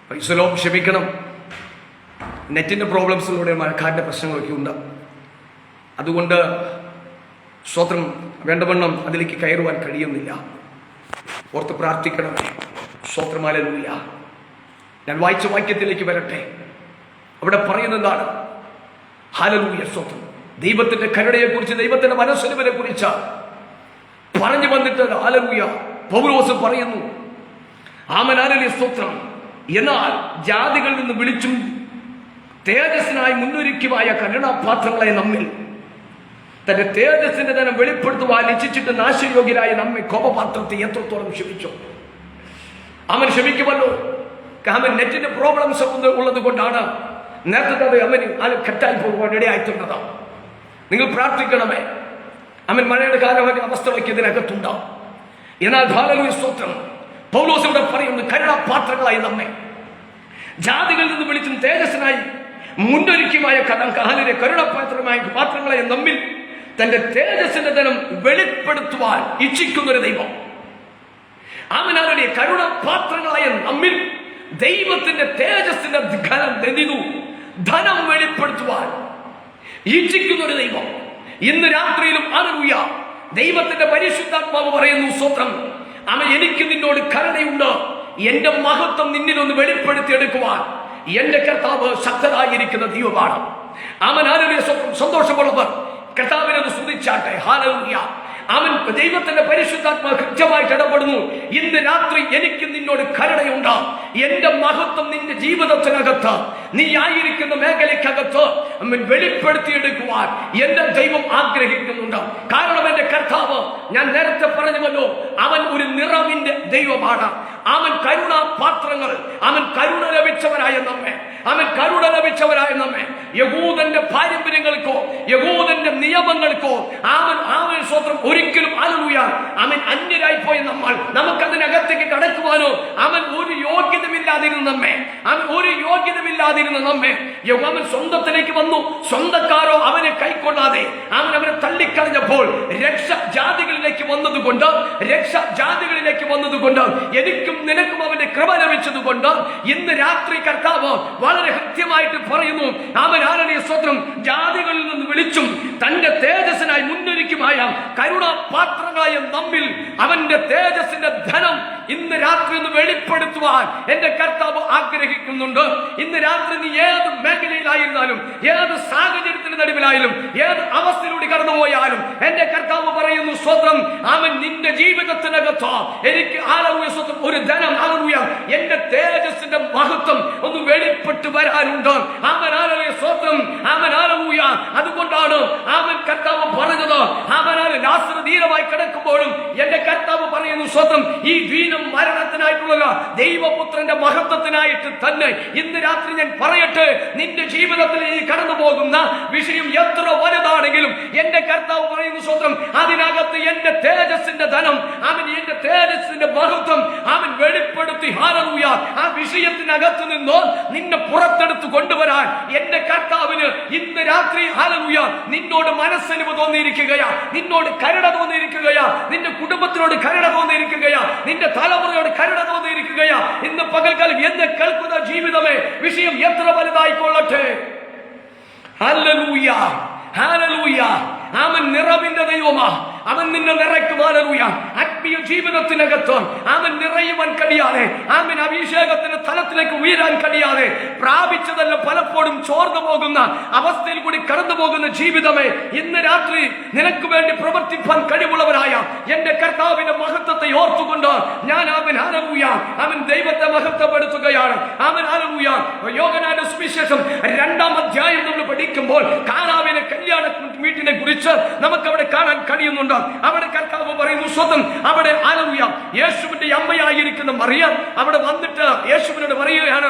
പൈസലോം ക്ഷമിക്കണം, നെറ്റിൻ്റെ പ്രോബ്ലംസിലൂടെ മഴക്കാരിൻ്റെ പ്രശ്നങ്ങളൊക്കെ ഉണ്ട്. അതുകൊണ്ട് സ്വത്രം വേണ്ടവണ്ണം അതിലേക്ക് കയറുവാൻ കഴിയുന്നില്ല. ഓർത്ത് പ്രാർത്ഥിക്കണമേ. സ്വത്രം ഹല്ലേലൂയ. ഞാൻ വായിച്ച വാക്യത്തിലേക്ക് വരട്ടെ. അവിടെ പറയുന്നതാണ് ഹല്ലേലൂയ സ്വത്രം. ദൈവത്തിന്റെ കരുണയെക്കുറിച്ച്, ദൈവത്തിന്റെ മനസ്സലിവിനെ കുറിച്ച് പറഞ്ഞു വന്നിട്ട് ഹല്ലേലൂയ പൗലോസ് പറയുന്നു, ആമേൻ സ്തോത്രം. എന്നാൽ ജാതികളിൽ നിന്ന് വിളിച്ചും തേജസ്സിനായി മുന്നൊരുക്കിയ കരുണാപാത്രങ്ങളെ നമ്മിൽ തന്റെ തേജസ്സിന്റെ ധനം വെളിപ്പെടുത്തുവാൻ ഇച്ഛിച്ചിട്ട് നാശയോഗ്യരായ നമ്മെ കോപപാത്രത്തെ എത്രത്തോളം ക്ഷമിച്ചു. അവൻ ക്ഷമിക്കുമല്ലോ. അവൻ നെറ്റിന്റെ പ്രോബ്ലംസ് ഉള്ളത് കൊണ്ടാണ് നേരത്തെ അവന് കെട്ടായി പോകുവാൻ ഇടയായിട്ടുള്ളത്. നിങ്ങൾ പ്രാർത്ഥിക്കണമേ. അവൻ മഴയുടെ കാലം അവസ്ഥകളൊക്കെ ഇതിനകത്തുണ്ടാവും. എന്നാൽ ഹല്ലേലൂയ സ്തോത്രം പൗലോസ് ഇവിടെ പറയുന്നു, കരുണാപാത്രങ്ങളായി നമ്മെ ജാതികളിൽ നിന്ന് വിളിച്ചും തേജസ്സിനായി മുന്നൊരുക്കിയ പാത്രങ്ങളായ നമ്മിൽ തന്റെ തേജസ്സിന്റെ ധനം വെളിപ്പെടുത്തുവാൻ ഇച്ഛിക്കുന്നൊരു ദൈവം. അവനാരുടെ കരുണാപാത്രങ്ങളായ നമ്മിൽ ദൈവത്തിന്റെ തേജസ്സിന്റെ ധനം വെളിപ്പെടുത്തുവാൻ ഇച്ഛിക്കുന്നൊരു ദൈവം. ഇന്ന് രാത്രിയിലും ഹല്ലേലൂയ ദൈവത്തിന്റെ പരിശുദ്ധാത്മാവ് പറയുന്നു, സ്തോത്രം, അവൻ എനിക്ക് നിന്നോട് കരുണയുണ്ട്, എന്റെ മഹത്വം നിന്നിലൊന്ന് വെളിപ്പെടുത്തിയെടുക്കുവാൻ എന്റെ കർത്താവ് ശക്തനായിരിക്കുന്ന ദൈവമാണ്. അവൻ ഹല്ലേലൂയ സന്തോഷമുള്ളവർ കർത്താവിനെ സ്തുതിച്ചാട്ടെ. ഹല്ലേലൂയ. അവൻ ദൈവത്തിന്റെ പരിശുദ്ധാത്മാവ് കൃത്യമായിട്ട് ഇടപെടുന്നു. ഇന്ന് രാത്രി എനിക്ക് നിന്നോട് കരുണയുണ്ട്, എന്റെ മഹത്വം നിന്റെ ജീവിതത്തിനകത്ത്, നീ ആയിരിക്കുന്ന മേഖലയ്ക്കകത്ത് അവൻ വെളിപ്പെടുത്തിയെടുക്കുവാൻ എന്റെ ദൈവം ആഗ്രഹിക്കുന്നുണ്ട്. കാരണം എന്റെ കർത്താവ്, ഞാൻ നേരത്തെ പറഞ്ഞുവല്ലോ, അവൻ ഒരു നിറവിന്റെ ദൈവമാണ്. അവൻ കരുണാപാത്രങ്ങൾ, അവൻ കരുണ ലഭിച്ചവരായ നമ്മെ യഹൂദന്റെ പാരമ്പര്യങ്ങൾക്കോ യഹൂദന്റെ നിയമങ്ങൾക്കോ അവൻ സ്വന്തം ഒരിക്കലും ഹല്ലേലൂയ അവൻ അന്യരായി പോയ നമുക്കതിനകത്തേക്ക് കടക്കുവാനോ അവൻ ഒരു യോഗ്യതമില്ലാതിരുന്ന നമ്മെ അവൻ സ്വന്തത്തിലേക്ക് വന്നു. സ്വന്തക്കാരോ അവനെ കൈക്കൊള്ളാതെ അവനെ തള്ളിക്കളഞ്ഞപ്പോൾ രക്ഷ ജാതികളിലേക്ക് വന്നതുകൊണ്ട് എനിക്കും നിനക്കും അവന്റെ കൃപ ലഭിച്ചതുകൊണ്ട് ഇന്ന് രാത്രി കർത്താവ് വളരെ കൃത്യമായിട്ട് പറയുന്നു, അവൻ ഹല്ലേലൂയ സ്തോത്രം ജാതികളിൽ നിന്ന് വിളിച്ചും തന്റെ തേജസ്സിനായി മുന്നൊരുക്കിയ കരുണാപാത്രങ്ങളായ നമ്മിൽ അവന്റെ തേജസ്സിന്റെ ധനം ഇന്ന് രാത്രി ഒന്ന് വെളിപ്പെടുത്തുവാൻ എന്റെ കർത്താവ് ആഗ്രഹിക്കുന്നുണ്ട്. ഇന്ന് രാത്രി നീ ഏത് മേഖലയിലായിരുന്നാലും, ഏത് സാഹചര്യത്തിന്റെ നടുവിലായാലും, ഏത് അവസ്ഥയിലൂടെ കടന്നുപോയാലും എന്റെ കർത്താവ് പറയുന്നു, സ്തോത്രം, അവൻ നിന്റെ ജീവിതത്തിനകത്ത് എനിക്ക് ഹല്ലേലൂയ സ്തോത്രം ഒരു ധനം, ഹല്ലേലൂയ എന്റെ തേജസ്സിന്റെ മഹത്വം ഒന്ന് വെളിപ്പെട്ട് വരാനുണ്ട്. അവൻ ഹല്ലേലൂയ സ്തോത്രം, അവൻ ഹല്ലേലൂയ. അതുകൊണ്ടാണ് അവൻ കർത്താവ് പറഞ്ഞത്, അവൻ ലാസർ ധീരമായി കിടക്കുമ്പോഴും എന്റെ കർത്താവ് പറയുന്നു, സ്തോത്രം, ഈ ദീനം മരണത്തിനായിട്ടുള്ള ദൈവപുത്രന്റെ മഹത്വത്തിനായിട്ട് തന്നെ ഇന്ന് രാത്രി ഞാൻ പറയട്ടെ, നിന്റെ ജീവിതത്തിൽ ഈ കടന്നു പോകുന്ന വിഷയം എത്ര വലുതാണെങ്കിലും എന്റെ കർത്താവ് പറയുന്നു, സ്തോത്രം, അതിനകത്ത് എന്റെ തേജസ്സിന്റെ ധനം, അവൻ എന്റെ തേജസ്സിന്റെ മഹത്വം അവൻ വെളിപ്പെടുത്തി ഹല്ലേലൂയ ആ വിഷയത്തിനകത്ത് നിന്നോ നിന്നെ പുറത്തെടുത്ത് കൊണ്ടുവരാൻ എന്റെ കർത്താവിന് ഇന്ന് രാത്രി ഹല്ലേലൂയ നിന്നോട് മനസ്സലിവ് തോന്നിയിരിക്കുകയാ, നിന്നോട് കരുണ തോന്നിയിരിക്കുകയാ, നിന്റെ കുടുംബത്തിനോട് കരുണ തോന്നിയിരിക്കുകയാ, നിന്റെ തലമുറയോട് കരുണ തോന്നിയിരിക്കുകയാ. ഇന്ന് പകൽക്കാലം എന്നെ കേൾക്കുന്ന ജീവിതമേ, വിഷയം എത്ര വലുതായിക്കൊള്ളട്ടെ. Hallelujah, hallelujah. അവൻ നിറവിന്റെ ദൈവമാ. അവൻ നിന്നെ നിറയ്ക്കും. ഹല്ലേലൂയ. ആത്മീയ ജീവിതത്തിനകത്ത് അവൻ നിറയുവാൻ കഴിയാതെ, അവൻ അഭിഷേകത്തിന്റെ തലത്തിലേക്ക് ഉയരാൻ കഴിയാതെ പ്രാപിച്ചതല്ല പലപ്പോഴും ചോർന്നു പോകുന്ന അവസ്ഥയിൽ കൂടി കടന്നു പോകുന്ന ജീവിതമേ, ഇന്ന് രാത്രി നിനക്ക് വേണ്ടി പ്രവർത്തിപ്പാൻ കഴിവുള്ളവരായ എന്റെ കർത്താവിന്റെ മഹത്വത്തെ ഓർത്തുകൊണ്ട് ഞാൻ അവൻ ഹല്ലേലൂയ അവൻ ദൈവത്തെ മഹത്വപ്പെടുത്തുകയാണ്. അവൻ ഹല്ലേലൂയ യോഹന്നാന്റെ സുവിശേഷം 2-ാം അധ്യായം നമ്മൾ പഠിക്കുമ്പോൾ കാനാവിലെ കല്യാണ വീട്ടിനെ കുറിച്ച് നമുക്ക് അവിടെ കാണാൻ കഴിയുന്നുണ്ട്. അവിടെ കർത്താവ് പറയുന്നു, സ്വന്തം അവിടെ ഹല്ലേലൂയ യേശുവിന്റെ അമ്മയായിരിക്കുന്ന മറിയം അവിടെ വന്നിട്ട് യേശുവിനോട് പറയുകയാണ്,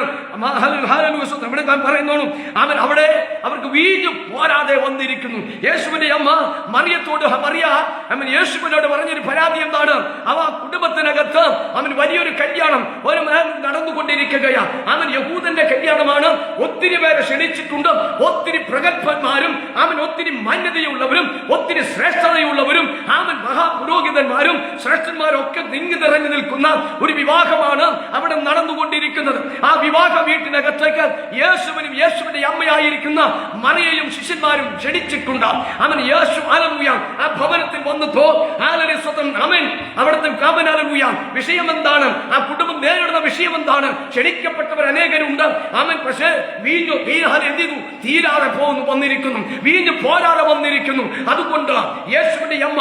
ഹല്ലേലൂയ സ്വന്തം ഇവിടെ പറയുന്നു, അവൻ അവിടെ അവർക്ക് വീഞ്ഞു പോരാതെ വന്നിരിക്കുന്നു. യേശുവിന്റെ അമ്മ മറിയത്തോട് അവൻ യേശുവിനോട് പറഞ്ഞൊരു പരാതി എന്താണ്? അവ കുടുംബത്തിനകത്ത് അവൻ വലിയൊരു കല്യാണം ഒരു നടന്നുകൊണ്ടിരിക്കുകയാ. അവൻ യഹൂദന്റെ കല്യാണമാണ്. ഒത്തിരി പേരെ ക്ഷണിച്ചിട്ടുണ്ട്. ഒത്തിരി പ്രഗത്ഭന്മാരും അവൻ ഒത്തിരി മാന്യതയുള്ളവരും ഒത്തിരി ശ്രേഷ്ഠതയുള്ളവരും അവൻ മഹാപുരോഹിതന്മാരും ശ്രേഷ്ഠന്മാരും ഒക്കെ തിങ്ങി നിറഞ്ഞു നിൽക്കുന്ന ഒരു വിവാഹമാണ് അവിടെ നടന്നു നടന്നുകൊണ്ടിരിക്കുന്നത്. ആ വിവാഹ വീട്ടിനകത്തേക്ക് യേശുവിനും യേശുവിന്റെ അമ്മയായിരിക്കുന്ന മറിയയും ശിഷ്യന്മാരും ക്ഷണിച്ചിട്ടുണ്ട്. അവൻ യേശു ഹല്ലേലൂയ ആ ഭവനത്തിൽ വന്നപ്പോ ഹല്ലേലൂയ സ്വതം അവൻ അവിടുത്തെ ഹല്ലേലൂയ വിഷയം എന്താണ്? ആ കുടുംബം നേരിടുന്ന വിഷയം എന്താണ്? ക്ഷണിക്കപ്പെട്ടവർ അനേകരുണ്ട്. അവൻ പക്ഷേ വീഞ്ഞു തീരാതെ പോകുന്നു വന്നിരിക്കുന്നു, വീഞ്ഞു പോരാതെ വന്നിരിക്കുന്നു. അതുകൊണ്ട് യേശുവിന്റെ അമ്മ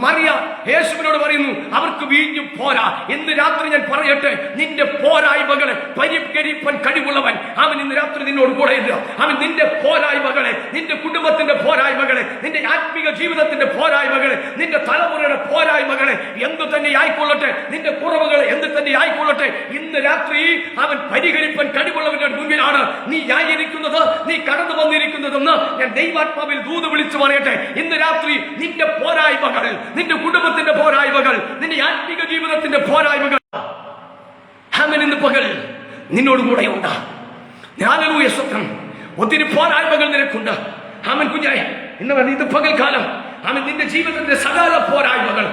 മറിയ യേശുവിനോട് പറയുന്നു, അവർക്ക് വീഞ്ഞു പോരാ. ഇന്ന് രാത്രി ഞാൻ പറയട്ടെ, നിന്റെ പോരായ്മകളെ പരിഹരിപ്പാൻ കഴിവുള്ളവൻ അവൻ ഇന്ന് രാത്രി നിന്നോട് കൂടെ ഇല്ല. അവൻ നിന്റെ പോരായ്മകളെ, നിന്റെ കുടുംബത്തിന്റെ പോരായ്മകളെ, നിന്റെ ആത്മീക ജീവിതത്തിന്റെ പോരായ്മകളെ, നിന്റെ തലമുറയുടെ പോരായ്മകളെ എന്ത് തന്നെ ആയിക്കൊള്ളട്ടെ, നിന്റെ കുറവുകളെ എന്ത് തന്നെ ആയിക്കൊള്ളട്ടെ, ഇന്ന് രാത്രി അവൻ പരിഹരിപ്പാൻ കഴിവുള്ളവന്റെ മുമ്പിലാണ് നീ ആയിരിക്കുന്നത്, നീ കടന്നു വന്നിരിക്കുന്നതെന്ന് ഞാൻ ദൈവാത്മാവിൽ ദൂത് വിളിച്ചു പറയട്ടെ. ഇന്ന് രാത്രി നിന്റെ പോരായ്മകൾ, നിന്റെ കുടുംബത്തിന്റെ പോരായ്മകൾ, നിന്റെ ആത്മീക ജീവിതത്തിന്റെ പോരായ്മകൾ അവൻ ഇന്ന് പകൽ നിന്നോട് കൂടെ ഉണ്ട്. ഹല്ലേലൂയ സ്തോത്രം. ഒത്തിരി പോരായ്മകൾ നിനക്കുണ്ട്. അവൻ കുഞ്ഞായ ഇന്ന് പകൽക്കാലം അവൻ നിന്റെ ജീവിതത്തിന്റെ സകല പോരായ്മകൾ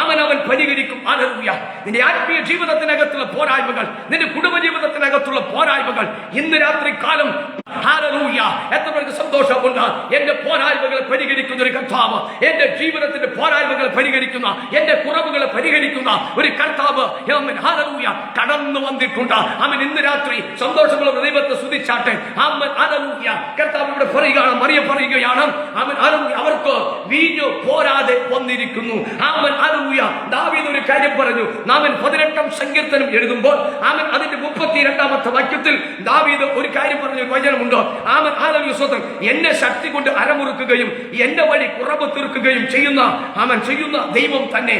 അവൻ പരിഹരിക്കും. ഹല്ലേലൂയ. നിന്റെ ആത്മീയ ജീവിതത്തിനകത്തുള്ള പോരായ്മകൾ, നിന്റെ കുടുംബ ജീവിതത്തിനകത്തുള്ള പോരായ്മകൾ ഇന്ന് രാത്രി കാലം ഹല്ലേലൂയ എത്ര പേർക്ക് സന്തോഷമുണ്ട്? എന്റെ പോരായ്മകളെ പരിഹരിക്കുന്ന ഒരു കർത്താവ്, എന്റെ ജീവിതത്തിന്റെ പോരായ്മകളെ പരിഹരിക്കുന്ന, എന്റെ കുറവുകളെ പരിഹരിക്കുന്ന ഒരു കർത്താവ് ഹല്ലേലൂയ കടന്നു വന്നിട്ടുണ്ട്. അവൻ ഇന്ന് രാത്രി സന്തോഷമുള്ള ദൈവത്തെ സ്തുതിച്ചാട്ടെ. ഹല്ലേലൂയ. കർത്താവ് ഇവിടെ പറയുകയാണ്, മറിയ പറയുകയാണ്, അവൻ അവർക്ക് വീഞ്ഞു പോരാതെ വന്നിരിക്കുന്നു. ദാവീദ് ഒരു കാര്യം പറഞ്ഞു. നാമൻ 18-ാം സങ്കീർത്തനം എഴുതുമ്പോൾ അവൻ അതിന്റെ 32-ാമത്തെ വാക്യത്തിൽ ദാവീദ് ഒരു കാര്യം പറഞ്ഞ വചനമുണ്ട്. അവൻ എന്നെ ശക്തി കൊണ്ട് അരമുറുക്കുകയും എന്റെ വഴി കുറവ് തീർക്കുകയും ചെയ്യുന്ന ദൈവം തന്നെ.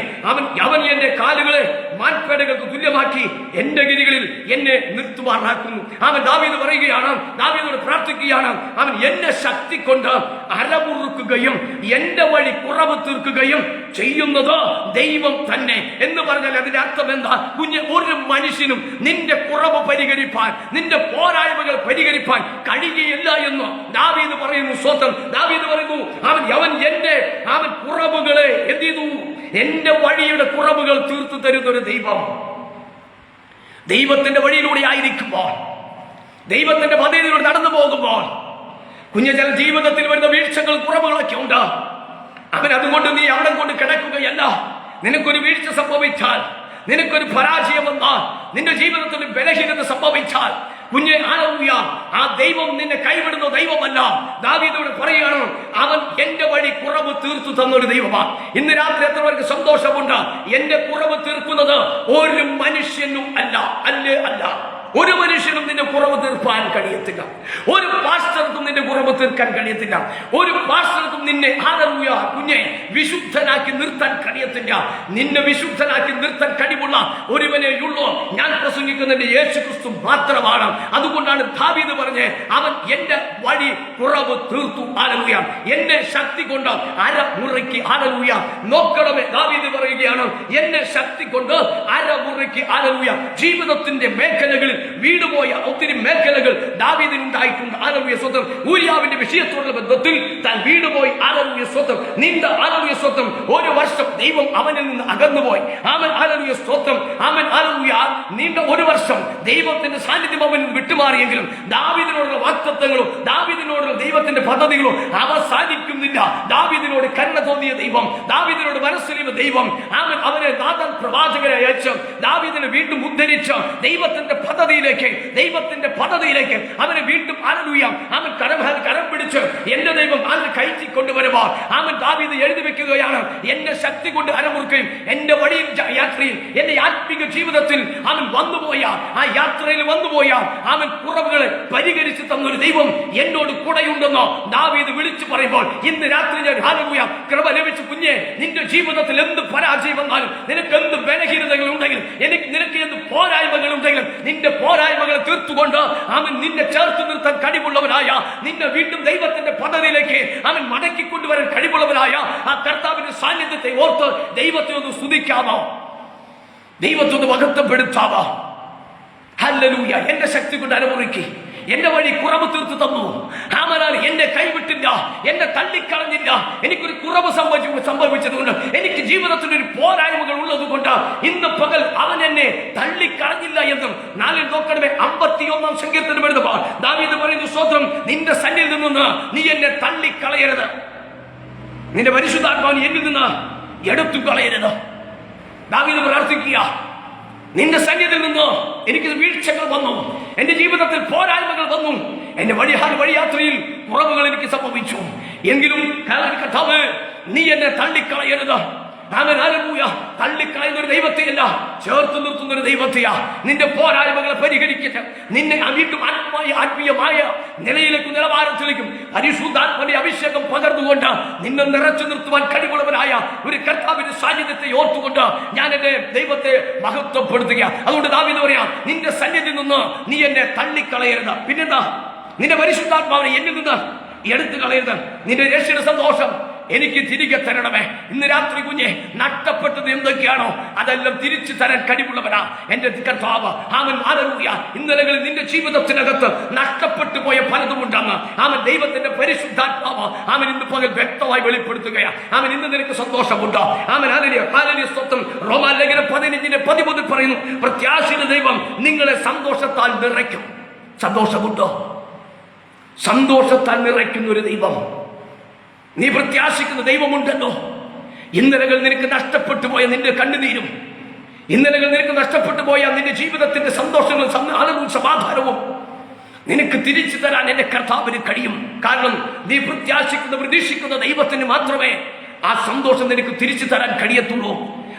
അവൻ എന്റെ കാലുകളെ മാൻപേടകൾക്ക് തുല്യമാക്കി എന്റെ ഗിരികളിൽ എന്നെ നിർത്തുവാനാക്കുന്നു. അവൻ ദാവീദ് പറയുകയാണ്, ദാവീദോട് പ്രാർത്ഥിക്കുകയാണ്, അവൻ എന്നെ ശക്തി കൊണ്ട് അരമുറുക്കുകയും എന്റെ വഴി കുറവ് തീർക്കുകയും ചെയ്യുന്നത് ദൈവം തന്നെ എന്ന് പറഞ്ഞാൽ അതിന്റെ അർത്ഥം എന്താ? ഒരു മനുഷ്യനും നിന്റെ കുറവ് പരിഹരിപ്പാൻ, നിന്റെ പോരായ്മകൾ പരിഹരിപ്പാൻ കഴിയുകയില്ല എന്ന് ദാവീദ് പറയുന്നു. സ്വന്തം ദാവീദ് പറയുന്നു, അവൻ കുറവുകളെ എന്ത് ചെയ്തു? എന്റെ വഴിയുടെ കുറവുകൾ തീർത്തു തരുന്ന ഒരു ദൈവം. ദൈവത്തിന്റെ വഴിയിലൂടെ ആയിരിക്കുമ്പോൾ, ദൈവത്തിന്റെ പദ്ധതിയിലൂടെ നടന്നു പോകുമ്പോൾ ചില ജീവിതത്തിൽ വരുന്ന വീഴ്ചകൾ, കുറവുകളൊക്കെ ഉണ്ട്. അവൻ അതുകൊണ്ട് നീ അവിടെ കൊണ്ട് കിടക്കുകയല്ല. നിനക്കൊരു വീഴ്ച സംഭവിച്ചാൽ, നിനക്കൊരു പരാജയം വന്നാൽ, നിന്റെ ജീവിതത്തിൽ ബലഹീനത സംഭവിച്ചാൽ ആ ദൈവം നിന്നെ കൈവിടുന്ന ദൈവമല്ല. ദാവീദോട് പറയുകയാണ്, അവൻ എന്റെ വഴി കുറവ് തീർത്തു തന്നൊരു ദൈവമാണ്. ഇന്ന് രാത്രി എത്ര പേർക്ക് സന്തോഷമുണ്ട്? എന്റെ കുറവ് തീർക്കുന്നത് ഒരു മനുഷ്യനും അല്ല. ഒരു മനുഷ്യനും നിന്റെ കുറവ് തീർപ്പാൻ കഴിയത്തില്ല. ഒരു പാസ്റ്റർക്കും നിന്റെ കുറവ് തീർക്കാൻ കഴിയത്തില്ല. ഒരു പാസ്റ്റർക്കും നിന്നെ കുഞ്ഞെ വിശുദ്ധനാക്കി നിർത്താൻ കഴിയത്തില്ല. നിന്നെ വിശുദ്ധനാക്കി നിർത്താൻ കഴിവുള്ള ഒരുവനേ ഉള്ളൂ. ഞാൻ പ്രസംഗിക്കുന്ന യേശു ക്രിസ്തു മാത്രമാണ്. അതുകൊണ്ടാണ് ദാവീദ് പറഞ്ഞേ, അവൻ എന്റെ വഴി കുറവ് തീർത്തു. ഹല്ലേലൂയ. എന്നെ ശക്തി കൊണ്ട് അരമുറയ്ക്ക്. ഹല്ലേലൂയ. നോക്കണമേ, ദാവീദ് പറയുകയാണ്, എന്നെ ശക്തി കൊണ്ട് അരമുറയ്ക്ക്. ഹല്ലേലൂയ. ജീവിതത്തിന്റെ മേഖലകളിൽ വീടുപോയ ഒത്തിരി മേഖലകൾ ദാവീദിനുണ്ടായിട്ടുണ്ട്. ഹല്ലേലൂയ സ്വന്തം. ഊരിയാവിന്റെ വിഷയത്തോടുള്ള ബന്ധത്തിൽ താൻ വീടുപോയി. ഹല്ലേലൂയ സ്വന്തം. നിന്റെ ഹല്ലേലൂയ സ്വന്തം ഒരു വർഷം ദൈവം അവനിൽ നിന്ന് അകന്നുപോയി. അവൻ ഹല്ലേലൂയ സ്വന്തം. അവൻ ഹല്ലേലൂയ നീണ്ട ഒരു വർഷം ദൈവത്തിന്റെ സാന്നിധ്യം അവനിൽ വിട്ടുമാറിയെങ്കിലും ദാവീദിനോടുള്ള വാഗ്ദത്തങ്ങളും ദാവീദിനോടുള്ള ദൈവത്തിന്റെ പദ്ധതികളും അവസാനിക്കുന്നില്ല. ദാവീദിനോട് കരുണ തോന്നിയ ദൈവം, ദാവീദിനോട് മനസ്സിലിയ ദൈവം അവനെ നാഥാൻ പ്രവാചകരെ അയച്ച് ദാവീദിനെ വീണ്ടും ഉദ്ധരിച്ച് ദൈവത്തിന്റെ പദ്ധതിയിലേക്ക് അവനെ വീണ്ടും അവൻ കരം പിടിച്ച് എന്റെ ദൈവം അവനെ കയറ്റി കൊണ്ടുവരുമ്പോൾ അവൻ ദാവീദ് എഴുതി വെക്കുകയാണ്, എന്നെ ശക്തി കൊണ്ട് അരമുറുക്കുകയും എന്റെ വഴിയിൽ യാത്രയിൽ എന്റെ ആത്മീക ജീവിതത്തിൽ അവൻ വന്നുപോയ ആ യാത്രയിൽ വന്നുപോയ അവൻ കുറവുകളെ പരിഹരിച്ചു തന്നൊരു ദൈവം എന്നോട് കൂടെയുണ്ടെന്നോ ദാവീദ് വിളിച്ചു പറയുമ്പോൾ ഇന്ന് രാത്രി ഞാൻ ഹല്ലേലൂയ കൃപ ലഭിച്ചു. കുഞ്ഞെ, നിന്റെ ജീവിതത്തിൽ എന്ത് പരാജയം വന്നാലും, നിനക്ക് എന്ത് ബലഹീനതകൾ ഉണ്ടെങ്കിലും, നിനക്ക് എന്ത് പോരായ്മകൾ ഉണ്ടെങ്കിലും, നിന്റെ പോരായ്മകളെ തീർത്തുകൊണ്ട് അവൻ നിന്നെ ചേർത്ത് നിർത്താൻ കഴിവുള്ളവനായ, നിന്നെ വീണ്ടും ദൈവത്തിന്റെ പദ്ധതിയിലേക്ക് അവൻ മടക്കിക്കൊണ്ടുവരാൻ കഴിവുള്ളവനായ ആ കർത്താവിന്റെ സാന്നിധ്യത്തെ ഓർത്ത് ദൈവത്തെ ഒന്ന് സ്തുതിക്കാമോ? ദൈവത്തെ ഒന്ന് മഹത്വപ്പെടുത്താമോ? ഹല്ലേലൂയ. എന്റെ ശക്തി കൊണ്ട് അരമുറുക്കി എന്റെ വഴി കുറവ് തീർത്തു തന്നു. ആമനാൽ എന്നെ കൈവിട്ടില്ല, എന്നെ തള്ളിക്കളഞ്ഞില്ല. എനിക്കൊരു കുറവ് സംഭവിച്ചതുകൊണ്ട്, എനിക്ക് ജീവിതത്തിൽ ഒരു പോരായ്മകൾ ഉള്ളത് കൊണ്ട് ഇന്ന് പകൽ അവൻ എന്നെ തള്ളിക്കളഞ്ഞില്ല എന്നും. നാലിൽ നോക്കണമേ, 51 സങ്കീർത്തനം എഴുതുമ്പോൾ ദാവീദ് പറയുന്നു, സ്തോത്രം, നിന്റെ സന്നിധിയിൽ നിന്ന് നീ എന്നെ തള്ളിക്കളയരുത്, നിന്റെ പരിശുദ്ധാത്മാവിനെ എന്നിൽ നിന്ന് എടുത്തു കളയരുത്. ദാവീദ് പ്രാർത്ഥിക്കുക, നിന്റെ സന്നിധിയിൽ നിന്ന് എനിക്ക് വീഴ്ചകൾ വന്നു, എന്റെ ജീവിതത്തിൽ പോരായ്മകൾ വന്നു, എന്റെ വഴിയാത്രയിൽ കുറവുകൾ എനിക്ക് സംഭവിച്ചു. എങ്കിലും കർത്താവേ, നീ എന്നെ തള്ളിക്കളയരുത്. ആമേൻ, ഹല്ലേലൂയ. തള്ളിക്കളയുന്ന ഒരു ദൈവത്തെയല്ല, ചേർത്ത് നിർത്തുന്ന ഒരു ദൈവത്തെയാ. നിന്റെ പോരായ്മകളെ പരിഹരിക്കട്ടെ, നിന്നെ വീണ്ടും ആത്മീയമായ നിലയിലേക്കും നിലവാരത്തിലേക്കും പരിശുദ്ധാത്മാവിന്റെ അഭിഷേകം പകർന്നുകൊണ്ട് നിന്നെ നിറച്ചു നിർത്തുവാൻ കഴിവുള്ളവനായ ഒരു കർത്താവിന്റെ സാന്നിധ്യത്തെ ഓർത്തുകൊണ്ട് ഞാൻ എന്റെ ദൈവത്തെ മഹത്വപ്പെടുത്തുക. അതുകൊണ്ട് ദാവീദ് പറയാം, നിന്റെ സന്നിധിയിൽ നിന്ന് നീ എന്നെ തള്ളിക്കളയരുത്. പിന്നെന്താ? നിന്റെ പരിശുദ്ധാത്മാവിനെ എന്നിൽ നിന്ന് എടുത്തു കളയരുത്. നിന്റെ രക്ഷയുടെ സന്തോഷം എനിക്ക് തിരികെ തരണമേ. ഇന്ന് രാത്രി കുഞ്ഞെ, നഷ്ടപ്പെട്ടത് എന്തൊക്കെയാണോ അതെല്ലാം തിരിച്ചു തരാൻ കഴിവുള്ളവനാ എന്റെ കർത്താവ്. ആമൻ, ഹല്ലേലൂയ. ഇന്നലകളിൽ നിന്റെ ജീവിതത്തിനകത്ത് നഷ്ടപ്പെട്ടു പോയ പലതും ഉണ്ടെന്ന് ആമൻ ദൈവത്തിന്റെ പരിശുദ്ധാത്മാവ് ആമൻ ഇന്ന് പകൽ വ്യക്തമായി വെളിപ്പെടുത്തുകയാ. ആമൻ, ഇന്ന് നിനക്ക് സന്തോഷമുണ്ടോ? ആമൻ, ഹല്ലേലൂയ, ഹല്ലേലൂയ, സ്തോത്രം. റോമാലേഖനം 15:13 പറയുന്നു, പ്രത്യാശയുടെ ദൈവം നിങ്ങളെ സന്തോഷത്താൽ നിറയ്ക്കും. സന്തോഷമുണ്ടോ? സന്തോഷത്താൽ നിറയ്ക്കുന്ന ഒരു ദൈവം, നീ പ്രത്യാശിക്കുന്ന ദൈവമുണ്ടല്ലോ. ഇന്നലകൾ നിനക്ക് നഷ്ടപ്പെട്ടു പോയ നിന്റെ കണ്ണുനീരും, ഇന്നലകൾ നിനക്ക് നഷ്ടപ്പെട്ടു പോയ നിന്റെ ജീവിതത്തിന്റെ സന്തോഷങ്ങളും സമാധാനവും നിനക്ക് തിരിച്ചു തരാൻ എന്റെ കർത്താവിന് കഴിയും. കാരണം നീ പ്രതീക്ഷിക്കുന്ന ദൈവത്തിന് മാത്രമേ ആ സന്തോഷം നിനക്ക് തിരിച്ചു തരാൻ കഴിയത്തുള്ളൂ.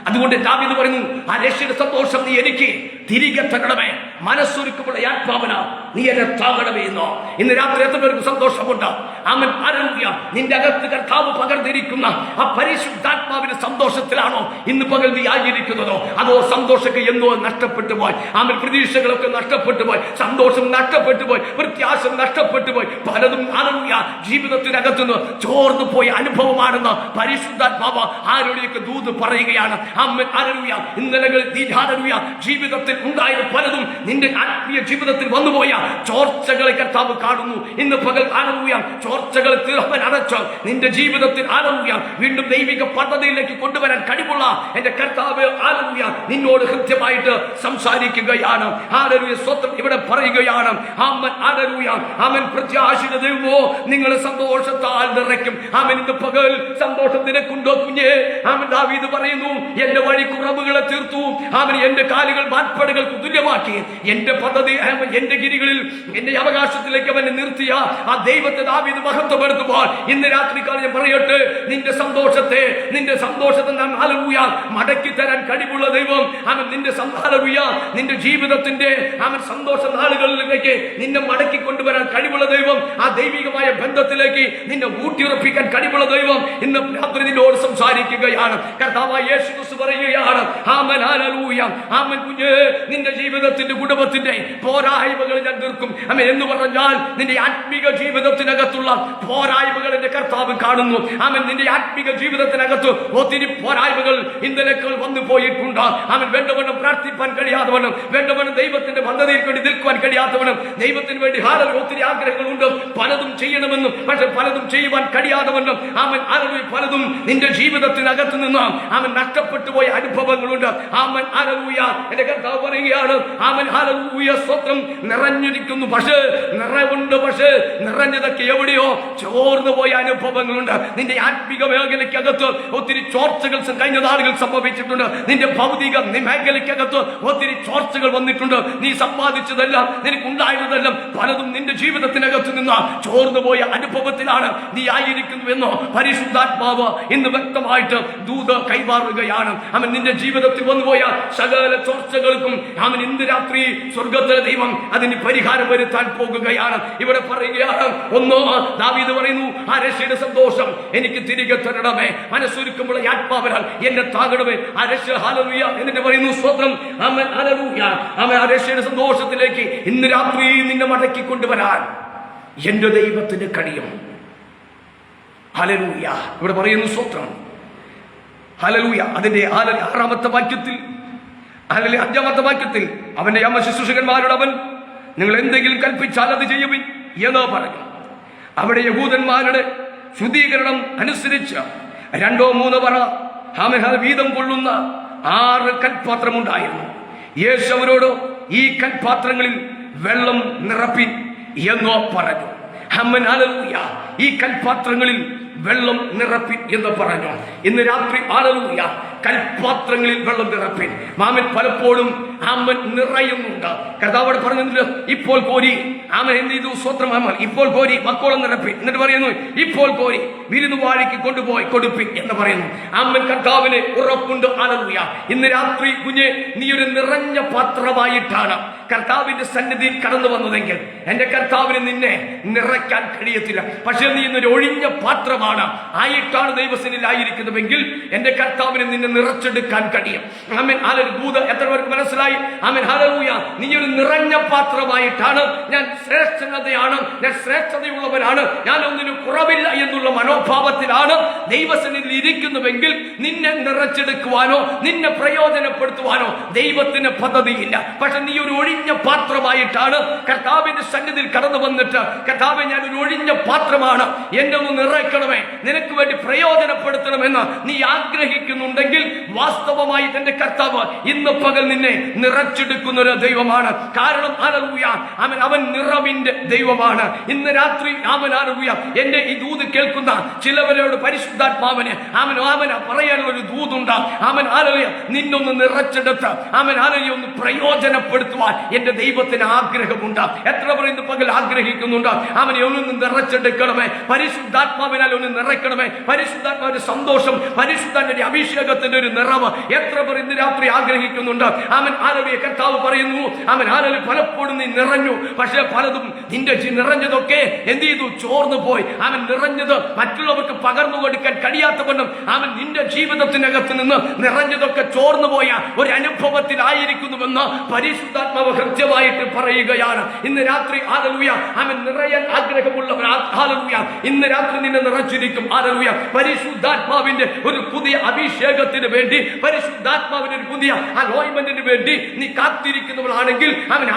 അതുകൊണ്ട് ദാവീദ് പറയുന്നു, ആ രക്ഷയുടെ സന്തോഷം നീ എനിക്ക് തിരികെ തരണമേ. മനസ്സൊരുക്കമുള്ള ആത്മാവന നീ എന്നെ താങ്ങണമേ എന്നോ. ഇന്ന് രാത്രി എത്ര പേർക്ക് സന്തോഷമുണ്ട്? ആമൻ, ഹല്ലേലൂയ. നിന്റെ അകത്ത് കർത്താവ് പകർന്നിരിക്കുന്ന ആ പരിശുദ്ധാത്മാവിന്റെ സന്തോഷത്തിലാണോ ഇന്ന് പകൽ നീ ആയിരിക്കുന്നതോ? അതോ സന്തോഷമൊക്കെ എന്തോ നഷ്ടപ്പെട്ടു പോയി, ആമൻ, പ്രതീക്ഷകളൊക്കെ നഷ്ടപ്പെട്ടു പോയി, സന്തോഷം നഷ്ടപ്പെട്ടു പോയി, പ്രത്യാശ നഷ്ടപ്പെട്ടു പോയി, പലതും ഹല്ലേലൂയ ജീവിതത്തിനകത്തുനിന്ന് ചോർന്നു പോയ അനുഭവമാണെന്ന് പരിശുദ്ധാത്മാവ് ആരോടെയൊക്കെ ദൂത് പറയുകയാണ്. ആമൻ, ഹല്ലേലൂയ. ഇന്നലകളിൽ നീ ഹല്ലേലൂയ ജീവിതത്തിൽ ഉണ്ടായ പലതും നിന്റെ ആത്മീയ ജീവിതത്തിൽ വന്നുപോയ ചോർച്ചകളെ കർത്താവ് കാണുന്നു. ഇന്ന് പകൽ ഹല്ലേലൂയ ചോർച്ചകളെ തീർപ്പൻ അടച്ച് നിന്റെ ജീവിതത്തിൽ ഹല്ലേലൂയ വീണ്ടും ദൈവിക പദ്ധതിയിലേക്ക് കൊണ്ടുവരാൻ കഴിവുള്ള എന്റെ കർത്താവ് ഹല്ലേലൂയ നിന്നോട് കൃത്യമായിട്ട് സംസാരിക്കുകയാണ്. ഹല്ലേലൂയ, സ്വന്തം ഇവിടെ പറയുകയാണ്. ആമൻ, ഹല്ലേലൂയ. ആമൻ, പ്രത്യാശയുടെ ദൈവമോ നിങ്ങളെ സന്തോഷത്താൽ നിറയ്ക്കും. ആമൻ, ഇന്ന് പകൽ സന്തോഷം നിനക്കുണ്ടോ കുഞ്ഞേ? ആമൻ, ദാവീദ് പറയുന്നു, എന്റെ വഴി കുറവുകളെ തീർത്തു. ആമൻ, എന്റെ കാലുകൾ മാൻപടകൾക്ക് തുല്യമാക്കി. എന്റെ പദ്ധതി എന്റെ ഗിരികളിൽ എന്റെ അവകാശത്തിലേക്ക് അവനെ നിർത്തിയ ആ ദൈവത്തെ ദാവീദ് മഹത്വപ്പെടുത്തുമ്പോൾ ഇന്ന് രാത്രിക്കാലം ഞാൻ പറയട്ടെ, നിന്റെ സന്തോഷത്തെ നാം ഹല്ലേലൂയ മടക്കി തരാൻ കഴിവുള്ള ദൈവം. അവൻ നിന്റെ ഹല്ലേലൂയ നിന്റെ ജീവിതത്തിന്റെ അവൻ സന്തോഷ നാളുകളിലേക്ക് നിന്നെ മടക്കി കൊണ്ടുവരാൻ കഴിവുള്ള ദൈവം. ആ ദൈവികമായ ബന്ധത്തിലേക്ക് നിന്നെ ഊട്ടിയുറപ്പിക്കാൻ കഴിവുള്ള ദൈവം ഇന്ന് രാത്രി നിന്നോട് സംസാരിക്കുകയാണ്. കർത്താവായ യേശു ക്രിസ്തു പറയുകയാണ്, ആമേൻ, ഹല്ലേലൂയ. ആമേൻ, കുഞ്ഞേ, നിന്റെ ജീവിതത്തിന്റെ കുടുംബത്തിന്റെ പോരായ്മകൾ ഞാൻ തീർക്കും. ആമേൻ എന്ന് പറഞ്ഞാൽ നിന്റെ ആത്മീക ജീവിതത്തിനകത്തുള്ള പോരായ്മകൾ എന്റെ കർത്താവ് കാണുന്നു. ആമേൻ, നിന്റെ ആത്മീക ജീവിതത്തിനകത്ത് ഒത്തിരി പോരായ്മകൾ ഇന്നലേക്കൾ വന്നു പോയിട്ടുണ്ട്. ആമേൻ, വേണ്ടവണ്ണം പ്രാർത്ഥിപ്പാൻ കഴിയാത്തവണ്ണം, വേണ്ടവണ്ണം ദൈവത്തിന്റെ പദ്ധതിയിൽ വേണ്ടി നിൽക്കുവാൻ കഴിയാത്തവണ്ണം, ദൈവത്തിന് വേണ്ടി ഒത്തിരി ആഗ്രഹങ്ങളുണ്ട്, പലതും ചെയ്യണമെന്നും പക്ഷെ പലതും ചെയ്യുവാൻ കഴിയാത്തവണ്ണം. ആമേൻ, ഹല്ലേലൂയ, പലതും നിന്റെ ജീവിതത്തിനകത്ത് നിന്ന് ആമേൻ നഷ്ടപ്പെട്ടു പോയ അനുഭവങ്ങളുണ്ട്. ആമേൻ, ഹല്ലേലൂയ. എന്റെ കർത്താവ് പറയുകയാണ്, ആമേൻ, ഹല്ലേലൂയ, സ്വത്രം നിറഞ്ഞിരിക്കുന്നു, പക്ഷേ നിറവുണ്ട്, പക്ഷേ നിറഞ്ഞതൊക്കെ എവിടെയോ ചോർന്നു പോയ അനുഭവങ്ങളുണ്ട്. നിന്റെ ആത്മിക മേഖലയ്ക്കകത്ത് ഒത്തിരി ചോർച്ചകൾ കഴിഞ്ഞ നാളുകൾ സംഭവിച്ചിട്ടുണ്ട്. നിന്റെ ഭൗതിക മേഖലയ്ക്കകത്ത് ഒത്തിരി ചോർച്ചകൾ വന്നിട്ടുണ്ട്. നീ സമ്പാദിച്ചതെല്ലാം നിനക്കുണ്ടായതെല്ലാം പലതും നിന്റെ ജീവിതത്തിനകത്ത് നിന്ന് ചോർന്നു പോയ അനുഭവത്തിലാണ് നീ ആയിരിക്കുന്നുവെന്നോ പരിശുദ്ധാത്മാവ് ഇന്ന് വ്യക്തമായിട്ട് ദൂത് കൈമാറുകയാണ്. അവൻ നിന്റെ ജീവിതത്തിൽ വന്നുപോയ സകല ചോർച്ചകൾക്കും അവൻ ഇന്ന് രാത്രി സ്വർഗത്തിലെ ദൈവം അതിന് പരിഹാരം വരുത്താൻ പോകുകയാണ്. ഇവിടെ പറയുകയാണ്, ഒന്നോ ദാവീദ് പറയുന്നു, ആ രക്ഷയുടെ സന്തോഷം എനിക്ക് തിരികെ തരണമേ. മനസ്സൊരുക്കുമ്പോൾ ആത്മാവനാൽ എന്നെ താങ്ങണമേ. ആ രക്ഷ ഹല്ലേലൂയ എന്നിട്ട് പറയുന്നു, സ്വത്രം. ആമേൻ, ഹല്ലേലൂയ. ആമേൻ, ആ രക്ഷയുടെ സന്തോഷത്തിലേക്ക് ഇന്ന് രാത്രി നിന്നെ മടക്കി കൊണ്ടുവരാൻ എന്റെ ദൈവത്തിന് കഴിയും. ഹല്ലേലൂയ. ഇവിടെ പറയുന്നു, സ്വത്രം. ഹല്ലേലൂയ. അതിന്റെ 6-ാമത്തെ വാക്യത്തിൽ, 5-ാമത്തെ വാക്യത്തിൽ അവന്റെ ശുശ്രൂഷകന്മാരോട് അവൻ നിങ്ങൾ എന്തെങ്കിലും കൽപ്പിച്ചാൽ അത് ചെയ്യുവിൻ എന്ന് പറഞ്ഞു. അവിടെ യഹൂദന്മാരുടെ ശുദ്ധീകരണം അനുസരിച്ച് 2-3 പറ വീതം കൊള്ളുന്ന 6 കൽപാത്രമുണ്ടായിരുന്നു. യേശു അവരോട് ഈ കൽപാത്രങ്ങളിൽ വെള്ളം നിറപ്പിൻ എന്നോ പറഞ്ഞു. ഹല്ലേലൂയ. ഈ കൽപാത്രങ്ങളിൽ വെള്ളം നിറപ്പിൻ എന്ന് പറഞ്ഞു. ഇന്ന് രാത്രി ഹല്ലേലൂയ, കൽപാത്രങ്ങളിൽ വെള്ളം നിറപ്പിൻ. പലപ്പോഴും നിറയുന്നുണ്ട്. കർത്താവ് പറഞ്ഞില്ല, ഇപ്പോൾ കോരി എന്ത് ചെയ്തു? സ്വത്രം ഇപ്പോൾ കോരി മക്കോളം നിറപ്പിൻ. എന്നിട്ട് പറയുന്നു, ഇപ്പോൾ കോരി വിരുന്നു വാഴിക്ക് കൊണ്ടുപോയി കൊടുപ്പിൻ എന്ന് പറയുന്നു. കർത്താവിന് ഉറപ്പുണ്ട്. ഹല്ലേലൂയ. ഇന്ന് രാത്രി കുഞ്ഞെ, നീ ഒരു നിറഞ്ഞ പാത്രമായിട്ടാണ് കർത്താവിന്റെ സന്നിധിയിൽ കടന്നു വന്നതെങ്കിൽ എന്റെ കർത്താവിന് നിന്നെ നിറയ്ക്കാൻ കഴിയത്തില്ല. പക്ഷെ നീ ഇന്നൊരു ഒഴിഞ്ഞ പാത്രമാണ് ആയിട്ടാണ് ദൈവസന്നിധിയിലായിരിക്കുന്നതെങ്കിൽ എന്റെ കർത്താവിന് നിന്നെ നിറച്ചെടുക്കാൻ കഴിയും. എത്ര പേർക്ക് മനസ്സിലായി? ഹല്ലേലൂയ. നീ ഒരു നിറഞ്ഞ പാത്രമായിട്ടാണ്, ഞാൻ ശ്രേഷ്ഠതയാണ്, ഞാൻ ശ്രേഷ്ഠതയുള്ളവരാണ്, ഞാൻ ഒന്നിനും കുറവില്ല എന്നുള്ള മനോഭാവത്തിലാണ് ദൈവസന്നിധിയിൽ ഇരിക്കുന്നുവെങ്കിൽ നിന്നെ നിറച്ചെടുക്കുവാനോ നിന്നെ പ്രയോജനപ്പെടുത്തുവാനോ ദൈവത്തിന് പദ്ധതിയില്ല. പക്ഷെ നീ ഒരു ഒഴിഞ്ഞ പാത്രമായിട്ടാണ് കർത്താവിന്റെ സന്നിധിയിൽ കടന്നു വന്നിട്ട്, കർത്താവെ, ഞാൻ ഒരു ഒഴിഞ്ഞ പാത്രമാണ്, എന്നെ ഒന്ന് നിറയ്ക്കണമേ, നിനക്ക് വേണ്ടി പ്രയോജനപ്പെടുത്തണമെന്ന് നീ ആഗ്രഹിക്കുന്നുണ്ടെങ്കിൽ വാസ്തവമായി തന്റെ കർത്താവ് ഇന്ന് പകൽ നിന്നെ നിറച്ചെടുക്കുന്ന ഒരു ദൈവമാണ്. കാരണം ഹല്ലേലൂയ, അവൻ നിറവിന്റെ ദൈവമാണ്. ഇന്ന് രാത്രി ഹല്ലേലൂയ, എന്റെ ഈ ദൂത് കേൾക്കുന്ന ചിലവരോട് പരിശുദ്ധാത്മാവിന് പറയാനുള്ള ഒരു ദൂതുണ്ട്. ഹല്ലേലൂയ, നിന്നൊന്ന് നിറച്ചെടുത്ത് ഹല്ലേലൂയ ഒന്ന് പ്രയോജനപ്പെടുത്തുവാൻ എന്റെ ദൈവത്തിന് ആഗ്രഹമുണ്ട്. എത്ര പേർ ഇന്ന് പകൽ ആഗ്രഹിക്കുന്നുണ്ട്? അവനെ ഒന്ന് നിറച്ചെടുക്കണമേ, പരിശുദ്ധാത്മാവിനാൽ ഒന്ന് നിറയ്ക്കണമേ, പരിശുദ്ധാത്മാവിന്റെ സന്തോഷം, പരിശുദ്ധാത്മാവിന്റെ അഭിഷേകത്തിന്റെ ഒരു നിറവ് എത്ര പേർ ഇന്ന് രാത്രി ആഗ്രഹിക്കുന്നുണ്ട്? ഹല്ലേലൂയ. കർത്താവ് പറയുന്നു, ഹല്ലേലൂയ, പലപ്പോഴും നീ നിറഞ്ഞു, പക്ഷേ പലതും നിന്റെ നിറഞ്ഞതൊക്കെ എന്ത് ചെയ്തു? ചോർന്നു പോയി. നിറഞ്ഞത് മറ്റുള്ളവർക്ക് പകർന്നു കൊടുക്കാൻ കഴിയാത്തവണ്ണം നിന്റെ ജീവിതത്തിനകത്ത് നിന്ന് നിറഞ്ഞതൊക്കെ ചോർന്നു പോയ ഒരു അനുഭവത്തിലായിരിക്കുന്നുവെന്ന് പരിശുദ്ധാത്മാവ് കൃത്യമായിട്ട് പറയുകയാണ്. ഇന്ന് രാത്രി ഹല്ലേലൂയ, നിറയാൻ ആഗ്രഹമുള്ളവർ ഹല്ലേലൂയ, ഇന്ന് രാത്രി നിന്നെ നിറച്ചിരിക്കും. ഹല്ലേലൂയ. പരിശുദ്ധാത്മാവിന്റെ ഒരു പുതിയ അഭിഷേകത്തിന് വേണ്ടി, പരിശുദ്ധാത്മാവിന്റെ ഒരു പുതിയ അനോയിന്റ്മെന്റിന് വേണ്ടി നീ കാത്തിരിക്കുന്നവളാണെങ്കിൽ,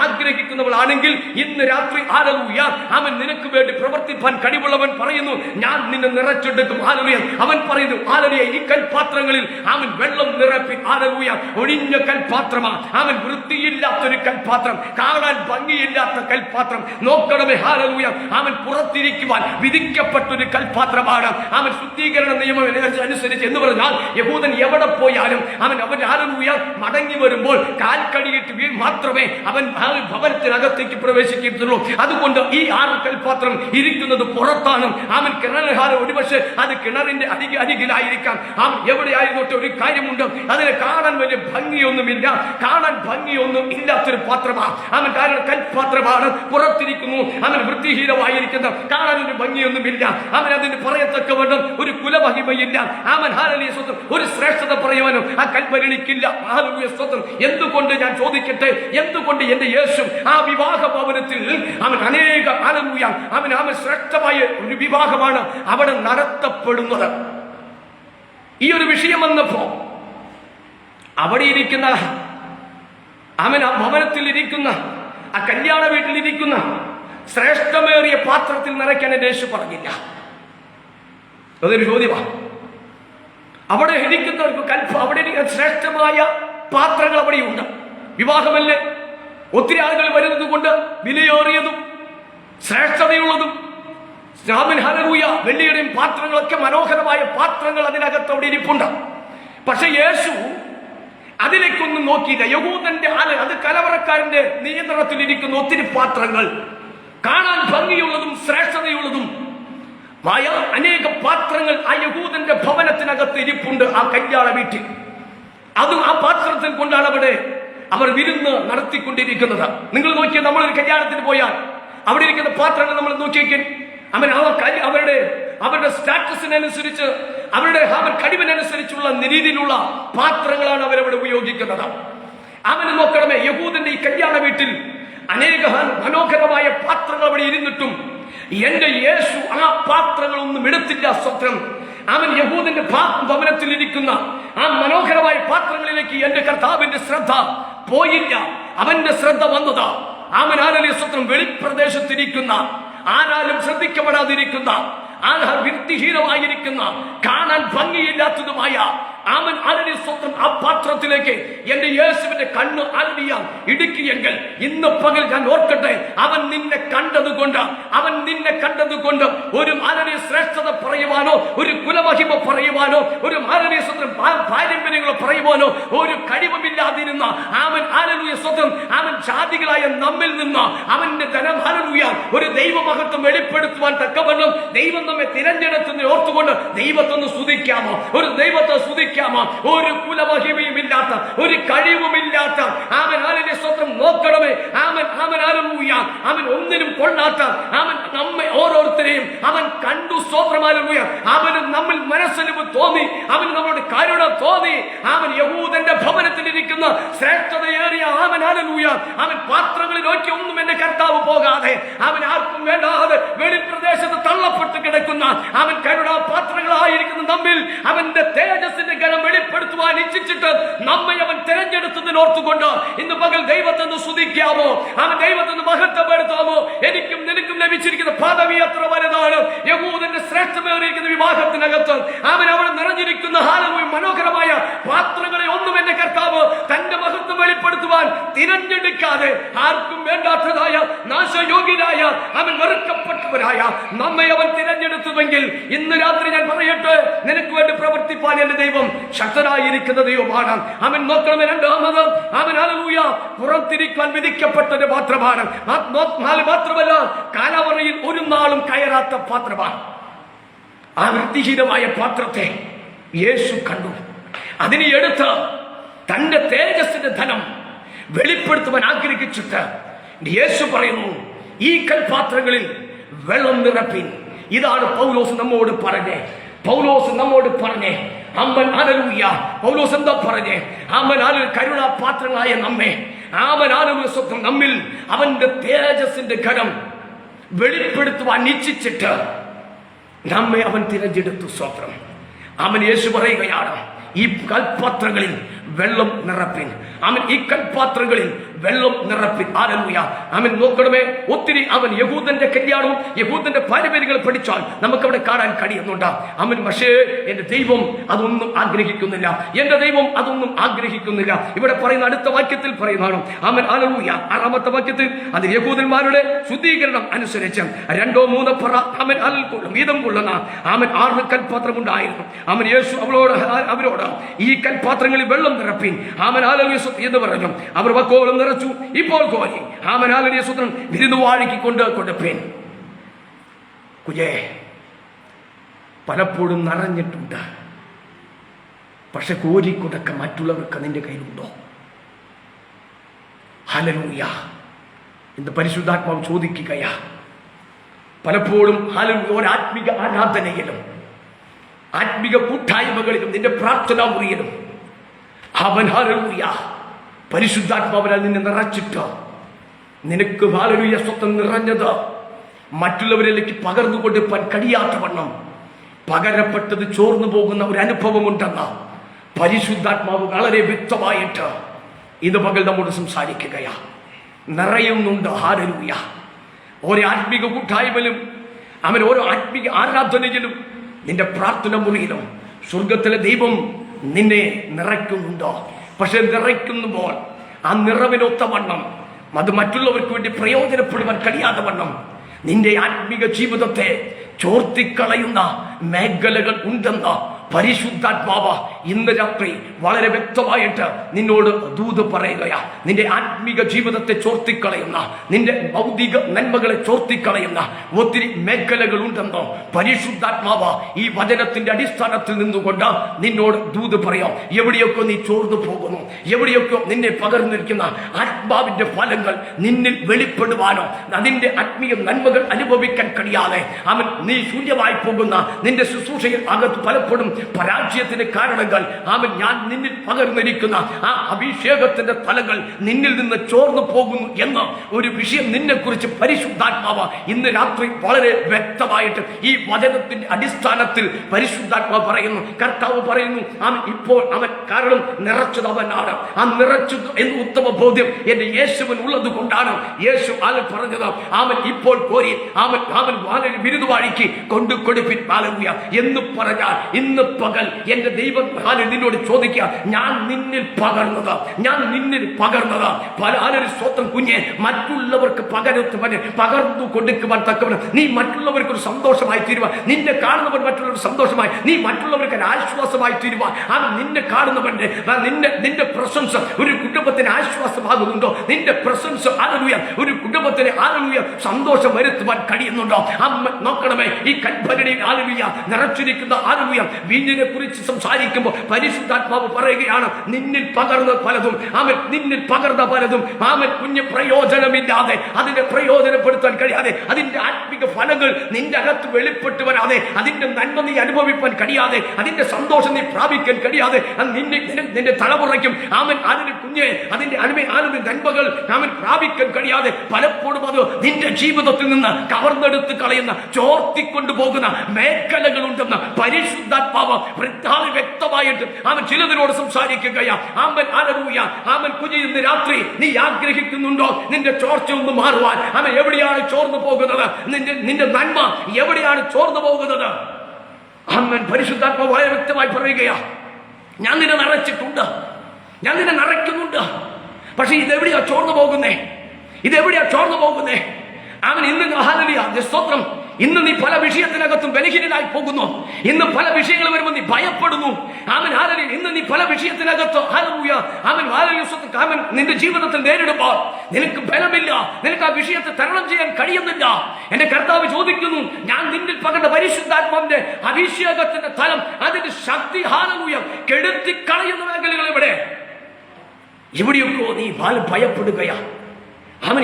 ആഗ്രഹിക്കുന്നവളാണെങ്കിൽ ഇന്ന് രാത്രി ഹല്ലേലൂയ, നിനക്ക് വേണ്ടി പ്രവർത്തിപ്പാൻ കഴിവുള്ളവൻ പറയുന്നു, ഞാൻ നിന്നെ നിറച്ചെടുക്കും. ഹല്ലേലൂയ. അവൻ പറയുന്നു, ഹല്ലേലൂയ, ഈ കൽപാത്രങ്ങളിൽ വെള്ളം നിറപ്പി. ഹല്ലേലൂയ. ഒഴിഞ്ഞ കൽപാത്രമാ, വൃത്തിയില്ലാത്തൊരു കൽപാത്രം, കാണാൻ ഭംഗിയില്ലാത്ത കൽപാത്രം. നോക്കണമേ, ഹല്ലേലൂയ, പുറത്തിരിക്കുവാൻ വിധിക്കപ്പെട്ടൊരു കൽപാത്രമാണ്. ശുദ്ധീകരണ നിയമം അനുസരിച്ച് എന്ന് പറഞ്ഞാൽ യഹൂദൻ എവിടെ പോയാലും അവൻ ഹല്ലേലൂയ മടങ്ങി വരുമ്പോൾ കാൽ കഴുകിയിട്ട് മാത്രമേ അവൻ ഭവനത്തിനകത്തേക്ക് പ്രവേശിക്കത്തുള്ളൂ. അതുകൊണ്ട് ഈ 6 കൽപാത്രം ഇരിക്കുന്നത് പുറത്താണ്. കിണറുകാരൻ ഒരുപക്ഷെ അത് കിണറിന്റെ അരികിലായിരിക്കാം. എവിടെയായിരുന്നോട്ടെ ഒരു കാര്യമുണ്ട്, അതിനെ കാണാൻ വലിയ ഭംഗിയൊന്നുമില്ല, കാണാൻ ഭംഗിയൊന്നും ഇല്ലാത്തൊരു പാത്രമാണ്. കാരണം കൽപാത്രമാണ്, പുറത്തിരിക്കുന്നു, വൃത്തിഹീനമായിരിക്കുന്ന, കാണാൻ ഒരു ഭംഗിയൊന്നുമില്ല, അതിന് പറയത്തക്കവണ്ണം ഒരു കുലമഹിമയില്ല. ഹല്ലേലൂയ, ഒരു ശ്രേഷ്ഠത പറയുവാനും ആ കൽപ്പരണിക്കില്ല. ഹല്ലേലൂയ, എന്തുകൊണ്ട് ഞാൻ ചോദിക്കട്ടെ, എന്തുകൊണ്ട് എന്റെ യേശു ആ വിവാഹ ഭവനത്തിൽ അനേക ഹല്ലേലൂയ ശ്രേഷ്ഠമായ ഒരു വിവാഹമാണ് അവിടെ നടത്തപ്പെടുന്നത്? ഈ ഒരു വിഷയം വന്നപ്പോ അവിടെ ഇരിക്കുന്ന ആ ഭവനത്തിൽ ഇരിക്കുന്ന, ആ കല്യാണ വീട്ടിലിരിക്കുന്ന ശ്രേഷ്ഠമേറിയ പാത്രത്തിൽ നിറയ്ക്കാൻ എന്റെ യേശു പറഞ്ഞില്ല. അതൊരു ചോദ്യമാണ്. അവിടെ ഇരിക്കുന്നവർക്ക് അവിടെ ശ്രേഷ്ഠമായ പാത്രങ്ങൾ അവിടെയുണ്ട്. വിവാഹമല്ലേ, ഒത്തിരി ആളുകൾ വരുന്നത് കൊണ്ട് വിലയേറിയതും ശ്രേഷ്ഠതയുള്ളതും ഹല്ലേലൂയ വെള്ളിയുടെയും പാത്രങ്ങളൊക്കെ മനോഹരമായ പാത്രങ്ങൾ അതിനകത്ത് അവിടെ ഇരിപ്പുണ്ട്. പക്ഷെ യേശു അതിലേക്കൊന്നും നോക്കിയില്ല. യഹൂദന്റെ അത് കലവറക്കാരന്റെ നിയന്ത്രണത്തിൽ ഇരിക്കുന്ന ഒത്തിരി പാത്രങ്ങൾ, കാണാൻ ഭംഗിയുള്ളതും ശ്രേഷ്ഠതയുള്ളതും അനേക പാത്രങ്ങൾ ആ യഹൂദന്റെ ഭവനത്തിനകത്ത് ഇരിപ്പുണ്ട്. ആ കല്യാണ വീട്ടിൽ അതും ആ പാത്രത്തിൽ കൊണ്ടാണ് അവർ വിരുന്ന് നടത്തിക്കൊണ്ടിരിക്കുന്നത്. നിങ്ങൾ നോക്കിയാൽ നമ്മളൊരു കല്യാണത്തിന് പോയാൽ അവിടെ ഇരിക്കുന്ന പാത്രങ്ങൾ നമ്മൾ നോക്കിയേക്കും. അവരുടെ സ്റ്റാറ്റസിനനുസരിച്ച്, അവരുടെ കഴിവിനനുസരിച്ചുള്ള രീതിയിലുള്ള പാത്രങ്ങളാണ് അവരവിടെ ഉപയോഗിക്കുന്നത്. അവന് നോക്കണമേ, യഹൂദന്റെ ഈ കല്യാണ വീട്ടിൽ അനേക മനോഹരമായ പാത്രങ്ങൾ അവിടെ ഇരുന്നിട്ടും എന്റെ യേശു ആ പാത്രങ്ങളൊന്നും എടുത്തില്ല. സ്വത്രം യഹൂദന്റെ ഭവനത്തിൽ ഇരിക്കുന്ന ആ മനോഹരമായ പാത്രങ്ങളിലേക്ക് എന്റെ കർത്താവിന്റെ ശ്രദ്ധ പോയില്ല. അവന്റെ ശ്രദ്ധ വന്നത് അവൻ ആരാലും സ്വന്തം വെളിപ്രദേശത്തിരിക്കുന്ന, ആരാലും ശ്രദ്ധിക്കപ്പെടാതിരിക്കുന്ന, വൃത്തിഹീനമായിരിക്കുന്ന, കാണാൻ ഭംഗിയില്ലാത്തതുമായ അവൻ ആരുടെ സ്വന്തം ആ പാത്രത്തിലേക്ക് എന്റെ യേശുവിന്റെ കണ്ണ് ആരടിയാൽ ഇടുക്കിയെങ്കിൽ ഇന്ന് പകൽ ഞാൻ ഓർക്കട്ടെ, അവൻ നിന്നെ കണ്ടതുകൊണ്ട് ഒരു ആരുടെ ശ്രേഷ്ഠത പറയുവാനോ, ഒരു കുലമഹിമ പറയുവാനോ, ഒരു ആരുടെ സ്വന്തം പാരമ്പര്യങ്ങൾ പറയുവാനോ ഒരു കഴിവുമില്ലാതിരുന്ന അവൻ ഹല്ലേലൂയ സ്വന്തം അവൻ ജാതികളായ നമ്മിൽ നിന്ന് അവന്റെ ധനം ഹല്ലേലൂയ ഒരു ദൈവമഹത്വം വെളിപ്പെടുത്തുവാൻ തക്കവണ്ണം ദൈവം നമ്മെ തിരഞ്ഞെടുത്തതിനെ ഓർത്തുകൊണ്ട് ദൈവത്തൊന്ന് സ്തുതിക്കാമോ? ഒരു ദൈവത്തെ സ്തുതിക്കാമോ? ഒരു കുലമഹിമയും ഇല്ലാത്ത, ഒരു കഴിവുമില്ലാത്ത അവൻ ആരുടെ സ്വന്തം നോക്കണമേ, അവൻ ഹല്ലേലൂയ അവൻ ഒന്നിനും കൊള്ളാത്ത അവൻ നമ്മെ ഓരോരുത്തരെയും അവൻ കണ്ടു. സ്തോത്രം ഹല്ലേലൂയ. അവന് നമ്മിൽ മനസ്സലിവ് തോന്നി, അവൻ നമ്മളോട് കരുണ തോന്നി. അവൻ യഹൂദന്റെ ഭവനത്തിലിരിക്കുന്ന ശ്രേഷ്ഠതയേറിയ അവൻ ഹല്ലേലൂയ അവൻ പാത്രങ്ങളിൽ നോക്കി ഒന്നും എന്റെ കർത്താവ് പോകാതെ അവൻ ആർക്കും വേണ്ടാതെ വെളിപ്രദേശത്ത് തള്ളപ്പെട്ട് കിടക്കുന്ന അവൻ കരുണാപാത്രങ്ങളായിരിക്കുന്ന നമ്മിൽ അവന്റെ തേജസ്സിന്റെ ഗണം വെളിപ്പെടുത്തുവാൻ ഇച്ഛിച്ചിട്ട് നമ്മെ അവൻ തെരഞ്ഞെടുത്തതിന് ഓർത്തുകൊണ്ട് ഇന്ന് പകൽ ദൈവത്തെ സ്തുതിക്കാമോ? അവൻ ദൈവത്തെ മഹത്വപ്പെടുത്താമോ? എനിക്കും നിനക്കും ലഭിച്ചിരിക്കുന്ന പദവി അത്ര വലുതാണ്. യഹൂദന്റെ ശ്രേഷ്ഠമേറിയിരിക്കുന്ന വിവാഹത്തിനകത്ത് അവൻ അവിടെ നിറഞ്ഞിരിക്കുന്ന ഹല്ലേലൂയ മനോഹരമായ പാത്രങ്ങളെ ഒന്നും എന്റെ കർത്താവ് തന്റെ മഹത്വം വെളിപ്പെടുത്തുവാൻ തിരഞ്ഞെടുക്കാതെ ആർക്കും വേണ്ടാത്തതായ നാശയോഗ്യരായ അവൻ വെറുക്കപ്പെട്ടവരായ നമ്മെ അവൻ തിരഞ്ഞെടുത്തുവെങ്കിൽ ഇന്ന് രാത്രി ഞാൻ പറയട്ടെ, നിനക്ക് വേണ്ടി പ്രവർത്തിപ്പാൻ എന്റെ ദൈവം ശക്തനായിരിക്കുന്ന ദൈവമാണ്. അവൻ നോക്കണമേ, രണ്ടാമത് അവൻ ഹല്ലേലൂയ പുറത്തിരിക്കാൻ വിധിക്കപ്പെട്ടത് മാത്രമാണ്. മാത്രമല്ല കാലവറയിൽ ഒരു നാളും കയറാത്ത പാത്രമാണ്. ആ വൃത്തിഹീനമായ പാത്രത്തെ യേശു കണ്ടു. അതിനെ എടുത്ത് തന്റെ തേജസ്സിന്റെ ധനം വെളിപ്പെടുത്തുവാൻ ആഗ്രഹിച്ചിട്ട് യേശു പറയുന്നു, ഈ കൽപാത്രങ്ങളിൽ വെള്ളം നിറപ്പിൻ. ഇതാണ് പൗലോസ് നമ്മോട് പറഞ്ഞേ. അമ്മൻ ഹല്ലേലൂയ. പൗലോസ് എന്താ പറഞ്ഞേ? അവൻ കരുണാപാത്രങ്ങളായ നമ്മെ അവൻ സ്വന്തം നമ്മിൽ അവന്റെ തേജസ്സിന്റെ ഘനം വെളിപ്പെടുത്തുവാൻ ഇച്ഛിച്ചിട്ട് നമ്മെ അവൻ തിരഞ്ഞെടുത്തു. സ്വത്രം അവൻ യേശു പറയുകയാണ്, ഈ കൽപാത്രങ്ങളിൽ വെള്ളം നിറപ്പിൻ. അവൻ ഈ കൽപാത്രങ്ങളിൽ വെള്ളം നിറപ്പിൻ. ഹല്ലേലൂയ. അവൻ നോക്കണമേ, ഒത്തിരി അവൻ യഹൂദന്റെ കല്യാണവും യഹൂദന്റെ പാരമ്പര്യങ്ങൾ പഠിച്ചാൽ നമുക്കവിടെ കാണാൻ കഴിയുന്നുണ്ട്. അവൻ പക്ഷേ എന്റെ ദൈവം അതൊന്നും ആഗ്രഹിക്കുന്നില്ല. എന്റെ ദൈവം അതൊന്നും ആഗ്രഹിക്കുന്നില്ല. ഇവിടെ പറയുന്ന അടുത്ത വാക്യത്തിൽ പറയുന്നതാണ് അവൻ ഹല്ലേലൂയ 6-ാമത്തെ വാക്യത്തിൽ അത് യഹൂദന്മാരുടെ ശുദ്ധീകരണം അനുസരിച്ച് 2-3 പറ അവൻ വീതം കൊള്ളുന്ന അവൻ 6 കൽപാത്രം ഉണ്ടായിരുന്നു. അവൻ യേശു അവരോട് ഈ കൽപാത്രങ്ങളിൽ വെള്ളം നിറപ്പിൻ അവൻ ഹല്ലേലൂയ എന്ന് പറഞ്ഞു. അവർ വക്കോളം നിറച്ചു. ഇപ്പോൾ കോരി അവൻ ഹല്ലേലൂയ സ്വത്രം വിരുന്നുവാഴിക്ക് കൊടുപ്പേൻ. കുഞ്ഞേ, പലപ്പോഴും നിറഞ്ഞിട്ടുണ്ട്, പക്ഷെ കോരിക്കൊടുക്ക മറ്റുള്ളവർക്ക് നിന്റെ കയ്യിലുണ്ടോ? ഹല്ലേലൂയ. ഇന്ന് പരിശുദ്ധാത്മാവ് ചോദിക്കുകയാ, പലപ്പോഴും ഹല്ലേലൂയ ഒരു ആത്മീക ആരാധനയിലും ആത്മീക കൂട്ടായ്മകളിലും നിന്റെ പ്രാർത്ഥനാ മുറിയിലും അവൻ ഹല്ലേലൂയ പരിശുദ്ധാത്മാവിനാൽ നിന്നെ നിറച്ചിട്ട് നിനക്ക് ഹല്ലേലൂയ സ്വത്തം നിറഞ്ഞത് മറ്റുള്ളവരിലേക്ക് പകർന്നു കൊടുക്കാൻ കഴിയാത്ത വണ്ണം പകരപ്പെട്ടത് ചോർന്നു പോകുന്ന ഒരു അനുഭവം ഉണ്ടെന്ന് പരിശുദ്ധാത്മാവ് വളരെ വ്യക്തമായിട്ട് ഇത് പകൽ നമ്മോട് സംസാരിക്കുകയാ. നിറയുന്നുണ്ട്. ഹല്ലേലൂയ. ഓരോ ആത്മീക കൂട്ടായ്മയിലും അവൻ ഓരോ ആത്മീക ആരാധനയിലും നിന്റെ പ്രാർത്ഥന മുറിയിലും സ്വർഗത്തിലെ ദൈവം നിന്നെ നിറയ്ക്കുന്നുണ്ടോ? പക്ഷെ നിറയ്ക്കുമ്പോൾ ആ നിറവിനൊത്ത വണ്ണം അത് മറ്റുള്ളവർക്ക് വേണ്ടി പ്രയോജനപ്പെടുവാൻ കഴിയാതെ വണ്ണം നിന്റെ ആത്മീക ജീവിതത്തെ ചോർത്തിക്കളയുന്ന മേഖലകൾ ഉണ്ടെന്ന് പരിശുദ്ധാത്മാവ് ഇന്ന് രാത്രി വളരെ വ്യക്തമായിട്ട് നിന്നോട് ദൂത് പറയുകയാ. നിന്റെ ആത്മീക ജീവിതത്തെ ചോർത്തിക്കളയുന്ന, നിന്റെ ഭൗതിക നന്മകളെ ചോർത്തിക്കളയുന്ന ഒത്തിരി മേഖലകൾ ഉണ്ടെന്നോ പരിശുദ്ധാത്മാവ് ഈ വചനത്തിന്റെ അടിസ്ഥാനത്തിൽ നിന്നുകൊണ്ട് നിന്നോട് ദൂത് പറയാം. എവിടെയൊക്കെ നീ ചോർന്നു പോകുന്നു, എവിടെയൊക്കെ നിന്നെ പകർന്നിരിക്കുന്ന ആത്മാവിന്റെ ഫലങ്ങൾ നിന്നിൽ വെളിപ്പെടുവാനോ അതിന്റെ ആത്മീയ നന്മകൾ അനുഭവിക്കാൻ കഴിയാതെ അവൻ നീ ശൂന്യമായി പോകുന്ന നിന്റെ ശുശ്രൂഷയിൽ അകത്ത് പലപ്പോഴും പരാജയത്തിന് കാരണങ്ങൾ തലങ്ങൾ ഞാൻ നിന്നിൽ പകർന്നിരിക്കുന്ന ആ അഭിഷേകത്തിന്റെ തലങ്ങൾ നിന്നിൽ നിന്ന് ചോർന്നു പോകുന്നു എന്ന ഒരു വിഷയം നിന്നെ കുറിച്ച് പരിശുദ്ധാത്മാവ് ഇന്ന് രാത്രി വളരെ വ്യക്തമായിട്ട് ഈ വചനത്തിന്റെ അടിസ്ഥാനത്തിൽ പരിശുദ്ധാത്മാവ് പറയുന്നു, കർത്താവ് പറയുന്നു, ഇപ്പോൾ അവൻ കാരണം നിറച്ചത് അവനാണ്. ആ നിറച്ചത് എന്ന് ഉത്തമ ബോധ്യം എന്റെ യേശുവിൻ ഉള്ളത് കൊണ്ടാണ് യേശു പറഞ്ഞത് ഇപ്പോൾ കോരി വളരെ ബിരുദവാഴിക്ക് കൊണ്ടു കൊടുപ്പിൻ എന്ന് പറഞ്ഞാൽ ഇന്ന് പകൽ എന്റെ ദൈവം നിന്നോട് ചോദിക്കുക, ഞാൻ നിന്നിൽ പകർന്നത് പല സ്വന്തം കുഞ്ഞെ മറ്റുള്ളവർക്ക് പകർന്നു കൊടുക്കുവാൻ തക്കവണ്ണം നീ മറ്റുള്ളവർക്ക് ഒരു സന്തോഷമായി തീരുവാൻ, നിന്നെ കാണുന്നവൻ മറ്റുള്ളവർ സന്തോഷമായി, നീ മറ്റുള്ളവർക്ക് ഒരു ആശ്വാസമായി തീരുവാൻ, നിന്നെ കാണുന്നവന്റെ നിന്റെ പ്രശംസ ഒരു കുടുംബത്തിന് ആശ്വാസമാകുന്നുണ്ടോ? നിന്റെ പ്രശംസ ഒരു കുടുംബത്തിന് സന്തോഷം വരുത്തുവാൻ കഴിയുന്നുണ്ടോ? നോക്കണമേ, ഈ കൽപ്പനയിൽ നിറച്ചിരിക്കുന്ന വീഞ്ഞിനെ കുറിച്ച് സംസാരിക്കുമ്പോൾ പരിശുദ്ധാത്മാവ് പറയുകയാണ്, നിന്നിൽ പകർന്ന പലതും കുഞ്ഞ് പ്രയോജനമില്ലാതെ അതിന്റെ പ്രയോജനപ്പെടുത്താൻ കഴിയാതെ അതിന്റെ ആത്മിക ഫലങ്ങൾ നിന്റെ അകത്ത് വെളിപ്പെട്ട് വരാതെ അതിന്റെ നന്മ നീ അനുഭവിക്കാൻ കഴിയാതെ അതിന്റെ സന്തോഷം നീ പ്രാപിക്കാൻ കഴിയാതെ നിന്റെ തലമുറയ്ക്കും അതിന്റെ കുഞ്ഞെ അതിന്റെ നന്മകൾ പ്രാപിക്കാൻ കഴിയാതെ പലപ്പോഴും അത് നിന്റെ ജീവിതത്തിൽ നിന്ന് കവർന്നെടുത്ത് കളയുന്ന ചോർത്തിക്കൊണ്ടു പോകുന്ന മേഖലകളുണ്ടെന്ന് പരിശുദ്ധാത്മാവ് വ്യക്തമായിട്ട് ചിലതിനോട് സംസാരിക്കുകയാ. കുഞ്ഞ് ഇന്ന് രാത്രി നീ ആഗ്രഹിക്കുന്നുണ്ടോ നിന്റെ ചോർച്ച ഒന്ന് മാറുവാൻ? എവിടെയാണ് ചോർന്നു പോകുന്നത്? നിന്റെ നന്മ എവിടെയാണ് ചോർന്നു പോകുന്നത്? പരിശുദ്ധാത്മാവ് വളരെ വ്യക്തമായി പറയുകയാ, ഞാൻ നിന്നെ നിറച്ചിട്ടുണ്ട്, ഞാൻ നിന്നെ നിറയ്ക്കുന്നുണ്ട്. പക്ഷെ ഇതെവിടെയാ ചോർന്നു പോകുന്നേ? ഇന്ന് സ്തോത്രം, ഇന്ന് നീ പല വിഷയത്തിനകത്തും ബലഹീനനായി പോകുന്നു. ഇന്ന് പല വിഷയങ്ങൾ വരുമ്പോൾ നീ ഭയപ്പെടുന്നു. ഇന്ന് നീ പല വിഷയത്തിനകത്ത് നിന്റെ ജീവിതത്തിൽ നേരിടുമ്പോൾ നിനക്ക് ബലമില്ല, നിനക്ക് ആ വിഷയത്തെ തരണം ചെയ്യാൻ കഴിയുന്നില്ല. എന്റെ കർത്താവ് ചോദിക്കുന്നു, ഞാൻ നിന്നിൽ പകർന്ന പരിശുദ്ധാത്മാവിന്റെ അഭിഷേകത്തിന്റെ തലം അതിന്റെ ശക്തി കെടുത്തിക്കളയുന്ന മേഖലകൾ എവിടെയൊക്കെ നീ ഭയപ്പെടുകയാ.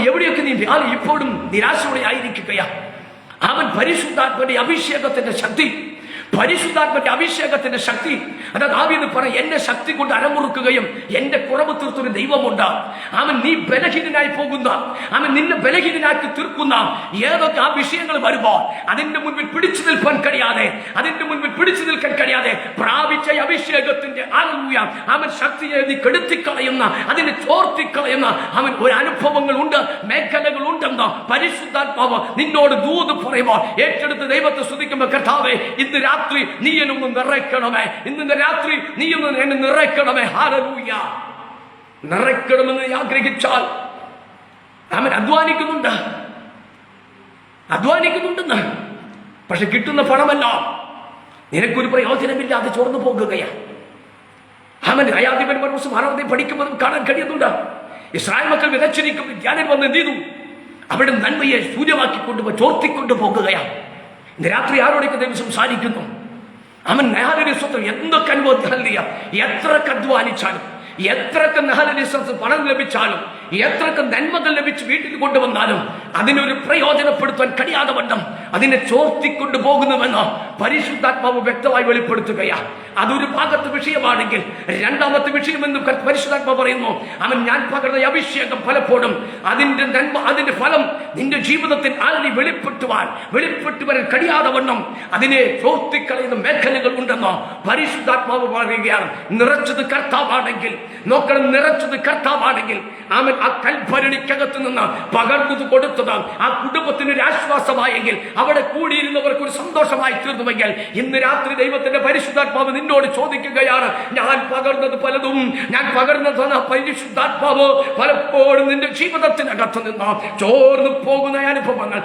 എവിടെയൊക്കെ നീ ഇപ്പോഴും നിരാശയോടെ ആയിരിക്കുകയാ. പരിശുദ്ധാത്മന്റെ അഭിഷേകത്തിന്റെ ശക്തി അതാ ദാവീദ് പറ, എന്റെ ശക്തി കൊണ്ട് അരമുറുക്കുകയും എന്റെ കുറവ് തീർത്തൊരു ദൈവമുണ്ട്. നീ ബലഹീനനായി പോകുന്ന നിന്നെ ബലഹീനനാക്കി തീർക്കുന്ന ഏതൊക്കെ ആ വിഷയങ്ങൾ വരുമ്പോൾ അതിന്റെ മുൻപിൽ പിടിച്ചു നിൽക്കാൻ കഴിയാതെ പ്രാപിച്ച അഭിഷേകത്തിന്റെ ശക്തിയെ നീ കെടുത്തിക്കളയുന്ന അതിനെ ചോർത്തിക്കളയുന്ന ഒരു അനുഭവങ്ങൾ ഉണ്ട്, മേഖലകൾ ഉണ്ടെന്ന് പരിശുദ്ധാത്മാവ് നിന്നോട് ദൂത് പറയുമ്പോൾ ഏറ്റെടുത്ത് ദൈവത്തെ സ്തുതിക്കുമ്പോൾ, കർത്താവേ ഇന്ന് രാത്രി നീ എന്നൊന്ന് നിറയ്ക്കണമേ, ഇന്ന് രാത്രി നീ ഒന്ന് എന്നെ നിറയ്ക്കണമേ. ഹല്ലേലൂയ. നിറയ്ക്കണമെന്ന് നീ ആഗ്രഹിച്ചാൽ അധ്വാനിക്കുന്നുണ്ടെന്ന്, പക്ഷെ കിട്ടുന്ന പണമല്ല നിനക്കൊരു പ്രയോജനമില്ലാതെ ചോർന്നു പോകുകയാണ്. ന്യായാധിപന്മാർ പഠിക്കുമ്പോഴും കാണാൻ കഴിയുന്നുണ്ട്. ഇസ്രായേൽ മക്കൾ വിതച്ചിരിക്കും ധ്യാനം വന്ന് എന്ത് ചെയ്തു? അവിടെ നന്മയെ സൂര്യമാക്കിക്കൊണ്ടുപോ ചോർത്തിക്കൊണ്ടു പോകുകയാണ്. ഇന്ന് രാത്രി ആരോടൊക്കെ ദൈവം സംസാരിക്കുന്നു. എന്തൊക്കെ അനുഭവം, എത്രക്ക് അധ്വാനിച്ചാലും, എത്രക്ക് പണം ലഭിച്ചാലും, എത്രക്ക് നന്മകൾ ലഭിച്ച് വീട്ടിൽ കൊണ്ടുവന്നാലും അതിനൊരു പ്രയോജനപ്പെടുത്താൻ കഴിയാതെ വണ്ണം അതിനെ ചോർത്തിക്കൊണ്ടു പോകുന്നുവെന്ന് പരിശുദ്ധാത്മാവ് വ്യക്തമായി വെളിപ്പെടുത്തുകയാണ്. അതൊരു ഭാഗത്ത് വിഷയമാണെങ്കിൽ, രണ്ടാമത്തെ വിഷയം എന്ന് പരിശുദ്ധാത്മാവ് പറയുന്നു, ഞാൻ പകർന്ന അഭിഷേകം പലപ്പോഴും അതിന്റെ നന്മ അതിന്റെ ഫലം നിന്റെ ജീവിതത്തിൽ ആൾറെഡി വെളിപ്പെട്ടു വരാൻ കഴിയാതെ വണ്ണം അതിനെ ചോർത്തിക്കളയുന്ന മേഖലകൾ ഉണ്ടെന്ന് പരിശുദ്ധാത്മാവ് പറയുകയാണ്. നിറച്ചത് കർത്താവാണെങ്കിൽ ആ കൽഭരണിക്കകത്ത് നിന്ന് പകർന്നത് കൊടുത്തത് ആ കുടുംബത്തിന് ഒരു ആശ്വാസമായെങ്കിൽ, അവിടെ കൂടിയിരുന്നവർക്ക് ഒരു സന്തോഷമായി തീർന്നുവെങ്കിൽ, ഇന്ന് രാത്രി ദൈവത്തിന്റെ പരിശുദ്ധാത്മാവ് നിന്നോട് ചോദിക്കുകയാണ്, ഞാൻ പകർന്നത് പലതും, ഞാൻ പകർന്നത് പരിശുദ്ധാത്മാവ് പലപ്പോഴും നിന്റെ ജീവിതത്തിനകത്ത് നിന്ന് ചോർന്നു പോകുന്ന അനുഭവങ്ങൾ,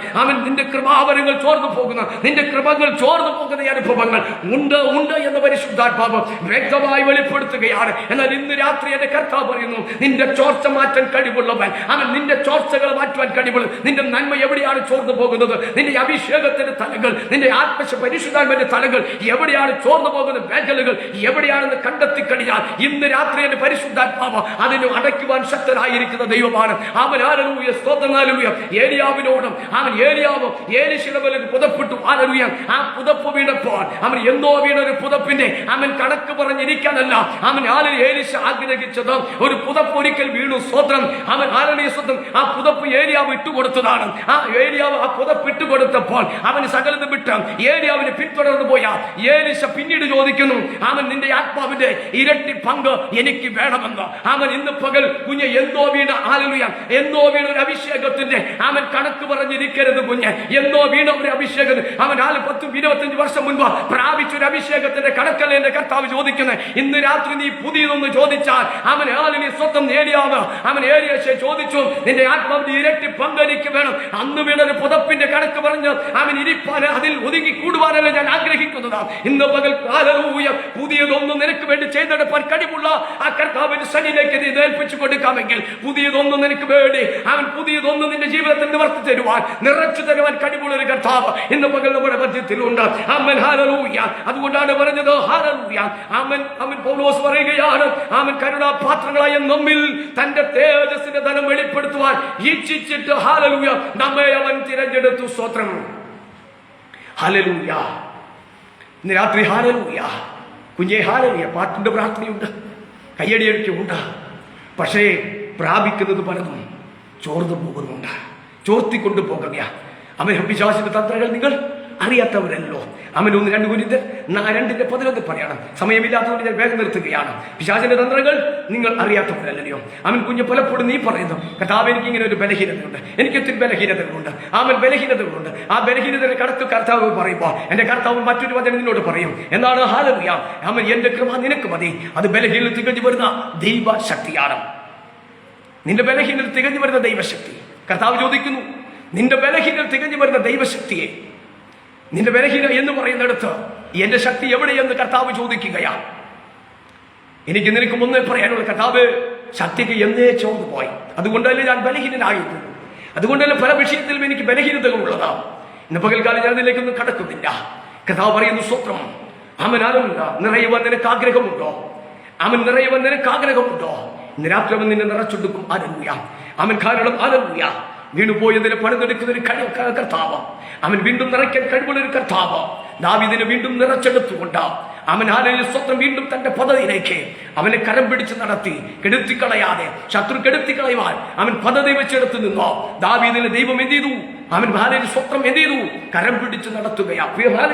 നിന്റെ കൃപാവരങ്ങൾ ചോർന്നു പോകുന്ന, നിന്റെ കൃപകൾ ചോർന്നു പോകുന്ന അനുഭവങ്ങൾ ഉണ്ട് എന്ന് പരിശുദ്ധാത്മാവ് വ്യക്തമായി വെളിപ്പെടുത്തുകയാണ്. എന്നാൽ ഇന്ന് രാത്രി എന്റെ കർത്താവ് പറയുന്നു, നിന്റെ ചോർച്ച മാറ്റാൻ കഴിവുള്ളവൻ, നിന്റെ ചോർച്ചകൾ മാറ്റുവാൻ കഴിവുള്ള, നിന്റെ നന്മ എവിടെയാണ് ചോർന്നു പോകുന്നത്, നിന്റെ അഭിഷേകത്തിന്റെ തലങ്ങൾ, നിന്റെ ആത്മശ പരിശുദ്ധാത്മാവിന്റെ തലങ്ങൾ എവിടെയാണ് ചോർന്നു പോകുന്ന മേഖലകൾ എവിടെയാണെന്ന് കണ്ടെത്തി കഴിഞ്ഞാൽ ഇന്ന് രാത്രി എന്റെ പരിശുദ്ധാത്മാവ് അതിനെ അടയ്ക്കുവാൻ ശക്തനായിരിക്കുന്ന ദൈവമാണ്. അവൻ ഹല്ലേലൂയ, സ്തോത്രം, ഹല്ലേലൂയ. ഏലിയാവിനോടും അവൻ ഏലിയാവ് ഏലിശിലമേൽ പുതപ്പെട്ടു. ഹല്ലേലൂയ. ആ പുതപ്പ് വീണപ്പോൾ അവൻ എന്തോ വീണ ഒരു പുതപ്പിന്റെ അവൻ കണക്ക് പറഞ്ഞിരിക്കാനല്ല അവൻ ഏലിശ ആഗ്രഹിച്ചത്. ഒരു പുതപ്പ് ഒരിക്കൽ വീണു, സ്തോത്രം. അവൻ ഹല്ലേലൂയ, സ്തോത്രം. ആ പുതപ്പ് ഏലിയാവ് ഇട്ടുകൊടുത്തതാണ്. ആ ഏലിയാവ് ആ പുതപ്പ് ഇട്ടുകൊടുത്തപ്പോൾ അവന് സകലത് വിട്ട് ഏലിയാവിനെ പിന്തുടർന്നു പോയ ഏലിശ പിന്നീട് ചോദിക്കുന്നു, അവൻ നിന്റെ ആത്മാവിന്റെ ഇരട്ടി പങ്ക് എനിക്ക് വേണമെന്ന്. അവൻ ഇന്ന് പകൽ കുഞ്ഞ് എന്തോ വീണ, ഹല്ലേലൂയ, എന്തോ വീണ ഒരു അഭിഷേകത്തിന്റെ അവൻ കണക്ക് പറഞ്ഞിരിക്കരുത് കുഞ്ഞ്. എന്തോ വീണ ഒരു അഭിഷേകത്തിന് അവൻ 10-25 വർഷം മുൻപ് പ്രാപിച്ച ഒരു അഭിഷേകത്തിന്റെ കണക്കല്ല എന്റെ കർത്താവ് ചോദിക്കുന്നത്. ഇന്ന് രാത്രി നീ പുതിയതൊന്ന് ചോദിച്ചാൽ അവൻ സ്വന്തം ഏലിയാവ് അവൻ ഏലിയാശയെ ചോദിച്ചു, നിന്റെ ആത്മാവിന്റെ ഇരട്ടി പങ്ക് എനിക്ക് വേണം. അന്ന് വീണ ഒരു പുതപ്പിന്റെ കണക്ക് പറഞ്ഞ് അവൻ ഇരിപ്പാൻ അതിൽ ഒതുങ്ങി കൂടുവാനല്ല ഞാൻ ആഗ്രഹിക്കുന്നതാണ്. ഇന്ന് പകൽ ഹല്ലേലൂയ, പുതിയതൊന്നും നിനക്ക് വേണ്ടി ചെയ്തെടുപ്പാൻ കഴിവുള്ള ആ കർത്താവിന്റെ സന്നിധിയിലേക്ക് നീ ഏൽപ്പിച്ചു കൊടുക്കാമെങ്കിൽ പുതിയതൊന്നും നിനക്ക് വേണ്ടി അവൻ പുതിയതൊന്നും നിന്റെ ജീവിതത്തിൽ നിവർത്തി തരുവാൻ നിറച്ചു തരുവാൻ കഴിവുള്ള ഒരു കർത്താവ് ഇന്ന് പകൽ നമ്മുടെ മധ്യത്തിലുണ്ട്. ആമേൻ, ഹല്ലേലൂയ. അതുകൊണ്ടാണ് പറഞ്ഞത് ഹല്ലേലൂയ. ആമേൻ. അവൻ പൗലോസ് പറയുകയാണ്, അവൻ കരുണാപാത്രങ്ങളായ നമ്മിൽ തന്റെ തേജസ്സിന്റെ ധനം വെളിപ്പെടുത്തുവാൻ ഇച്ഛിച്ചിട്ട് ഹല്ലേലൂയ നമ്മെ അവൻ തിരഞ്ഞെടുത്തു. സ്തോത്രം, ഹല്ലേലൂയ. ഇന്ന് രാത്രി ഹല്ലേലൂയ കുഞ്ഞേ, ഹല്ലേലൂയ. പാട്ടിന്റെ പ്രാർത്ഥനയുണ്ട്, കയ്യടിയൊക്കെയുണ്ട്. പക്ഷേ പ്രാപിക്കുന്നത് പലതും ചോർന്നു പോകുന്നുണ്ട്, ചോർത്തിക്കൊണ്ടു പോകുക. അവൻ പിശാചിന്റെ തന്ത്രങ്ങൾ നിങ്ങൾ അറിയാത്തവരല്ലോ. അവൻ 1-2 കൊരിന്ത്യർ 2:11 പറയണം. സമയമില്ലാത്തതുകൊണ്ട് ഞാൻ വേഗം നിർത്തുകയാണ്. പിശാചിന്റെ തന്ത്രങ്ങൾ നിങ്ങൾ അറിയാത്തവരല്ലോ. അവൻ കുഞ്ഞ് പലപ്പോഴും നീ പറയുന്നു, കർത്താവ് എനിക്ക് ഇങ്ങനെ ഒരു ബലഹീനതയുണ്ട്, എനിക്ക് ഒത്തിരി ബലഹീനതകളുണ്ട്. അവൻ ബലഹീനതകളുണ്ട്. ആ ബലഹീനതയുടെ കണക്ക് കർത്താവ് പറയുമ്പോൾ എന്റെ കർത്താവ് മറ്റൊരു വചനം നിന്നോട് പറയും. എന്താണ്? ഹല്ലേലൂയ. അവൻ എന്റെ കൃപ നിനക്ക് മതി. അത് ബലഹീനത തികഞ്ഞു വരുന്ന ദൈവശക്തിയാണ്. നിന്റെ ബലഹീനത തികഞ്ഞു വരുന്ന ദൈവശക്തി. കർത്താവ് ചോദിക്കുന്നു, നിന്റെ ബലഹീനത തികഞ്ഞു വരുന്ന ദൈവശക്തിയെ, നിന്റെ ബലഹീന എന്ന് പറയുന്നിടത്ത് എന്റെ ശക്തി എവിടെയെന്ന് കർത്താവ് ചോദിക്കുകയാണ്. എനിക്ക് നിനക്ക് മുന്നേ പറയാനുള്ള, കർത്താവ് ശക്തിക്ക് എന്നേ ചോർന്നു പോയി. അതുകൊണ്ടല്ലേ ഞാൻ ബലഹീനനായിരുന്നു. അതുകൊണ്ടല്ലേ പല വിഷയത്തിലും എനിക്ക് ബലഹീനതകൾ ഉള്ളതാണ്. ഇന്ന് പകൽക്കാലം ഞാൻ അതിലേക്കൊന്നും കടക്കുന്നില്ല. കർത്താവ് പറയുന്നു, സ്തോത്രം. അവൻ നിറയുവാൻ നിനക്ക് ആഗ്രഹമുണ്ടോ? അവൻ നിറയുവാൻ നിനക്ക് ആഗ്രഹമുണ്ടോ? ഇന്ന് രാത്രി അവൻ നിന്നെ നിറച്ചെടുക്കും. ഹല്ലേലൂയ. അവൻ കാരണം ഹല്ലേലൂയ വീണുപോയതിനെ പണിതെടുക്കുന്ന ഒരു കർത്താവ്. അവൻ വീണ്ടും നിറയ്ക്കാൻ കഴിവുള്ള ഒരു കർത്താവ്. ദാവീദിനെ വീണ്ടും നിറച്ചെടുത്തുകൊണ്ട് അവൻ ഹല്ലേലൂയ സ്വന്തം വീണ്ടും തന്റെ പദ്ധതിയിലേക്ക് അവനെ കരം പിടിച്ച് നടത്തി, കെടുത്തിക്കളയാതെ, ശത്രു കെടുത്തിക്കളയുവാൻ അവൻ പദ്ധതി വെച്ചെടുത്ത് നിന്നോ. ദാവീദിനെ ദൈവം എന്ത് ചെയ്തു? അവൻ ഹല്ലേലൂയ സ്വന്തം എന്ത് ചെയ്തു? കരം പിടിച്ച് നടത്തുകയാ,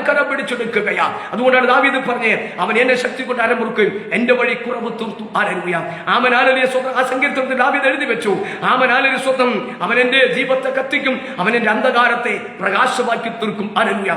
കരം പിടിച്ചെടുക്കുകയാ. അതുകൊണ്ടാണ് ദാവീദ് പറഞ്ഞേ, അവൻ എന്നെ ശക്തി കൊണ്ട് അരമുറുക്കുകയും എന്റെ വഴി കുറവ് തീർത്തു. ഹല്ലേലൂയ. അവൻ ഹല്ലേലൂയ സ്വന്തം ആ സങ്കീർത്തനത്തിൽ ദാവീദ് എഴുതി വെച്ചു. അവൻ ഹല്ലേലൂയ സ്വന്തം അവൻ എന്റെ ജീവത്തെ കത്തിക്കും, അവൻ എന്റെ അന്ധകാരത്തെ പ്രകാശമാക്കി തീർക്കും. ഹല്ലേലൂയ.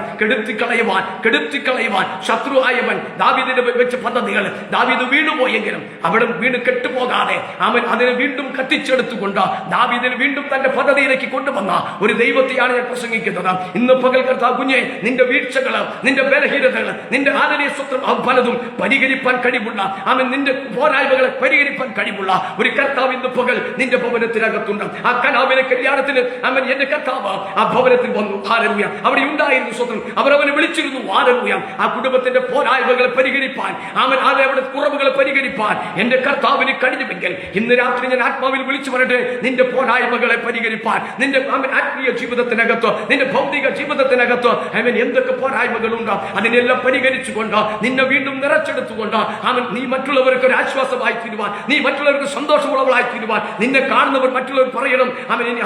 കെടുത്തിക്കളയുവാൻ ശത്രു ആയവൻ ദാവീദിന്റെ വെച്ച പദ്ധതികൾ ദാവീദ് വീണുപോയെങ്കിലും അവിടെ വീണ് കെട്ടുപോകാതെ അവൻ അതിനെ വീണ്ടും കത്തിച്ചെടുത്തുകൊണ്ട് ദാവീദിനെ വീണ്ടും തന്റെ പദ്ധതിയിലേക്ക് കൊണ്ടുവന്ന ഒരു ദൈവത്തെയാണ് ഞാൻ പ്രസംഗിക്കുന്നത്. ഇന്ന് പകൽ കർത്താവ് കുഞ്ഞെ, നിന്റെ വീഴ്ചകള്, നിന്റെ ബലഹീനതകള്, നിന്റെ ആദരീയ സ്വത്രം പലതും പരിഹരിപ്പാൻ കഴിവുള്ള, അവൻ നിന്റെ പോരായ്മകളെ പരിഹരിപ്പാൻ കഴിവുള്ള ഒരു കർത്താവ് ഇന്ന് പകൽ നിന്റെ ഭവനത്തിനകത്തുണ്ട്. ആ കനാവിലെ കല്യാണത്തിന് അവൻ എന്റെ കർത്താവ് ആ ഭവനത്തിൽ വന്നു. ഹല്ലേലൂയ. അവിടെ ഉണ്ടായിരുന്നു സ്വത്രം. അവരവനെ വിളിച്ചിരുന്നു. ഹല്ലേലൂയ. ആ കുടുംബത്തിന്റെ പോരായ്മകളെ പരിഹരിപ്പാൻ, അവൻ അവിടെ കുറവുകളെ പരിഹരിപ്പാൻ എന്റെ കർത്താവിന് കഴിഞ്ഞുവെങ്കിൽ ഇന്ന് രാത്രി ഞാൻ ആത്മാവിൽ വിളിച്ചു പറയട്ടെ, നിന്റെ പോരായ്മകളെ പരിഹരിപ്പാൻ, നിന്റെ അവൻ ആത്മീയ ജീവിതത്തിനകത്ത്, നിന്റെ ഭൗതിക ജീവിതത്തിനകത്ത് അവൻ എന്തൊക്കെ പോരായ്മകളുണ്ടോ അതിനെല്ലാം പരിഹരിച്ചുകൊണ്ട് നിന്നെ വീണ്ടും നിറച്ചെടുത്തുകൊണ്ട് അവൻ നീ മറ്റുള്ളവർക്ക് ഒരു ആശ്വാസമായി തീരുവാൻ, നീ മറ്റുള്ളവർക്ക് സന്തോഷമുള്ളവളായി തീരുവാൻ, നിന്നെ കാണുന്നവർ മറ്റുള്ളവർ പറയണം, അവൻ ഇനി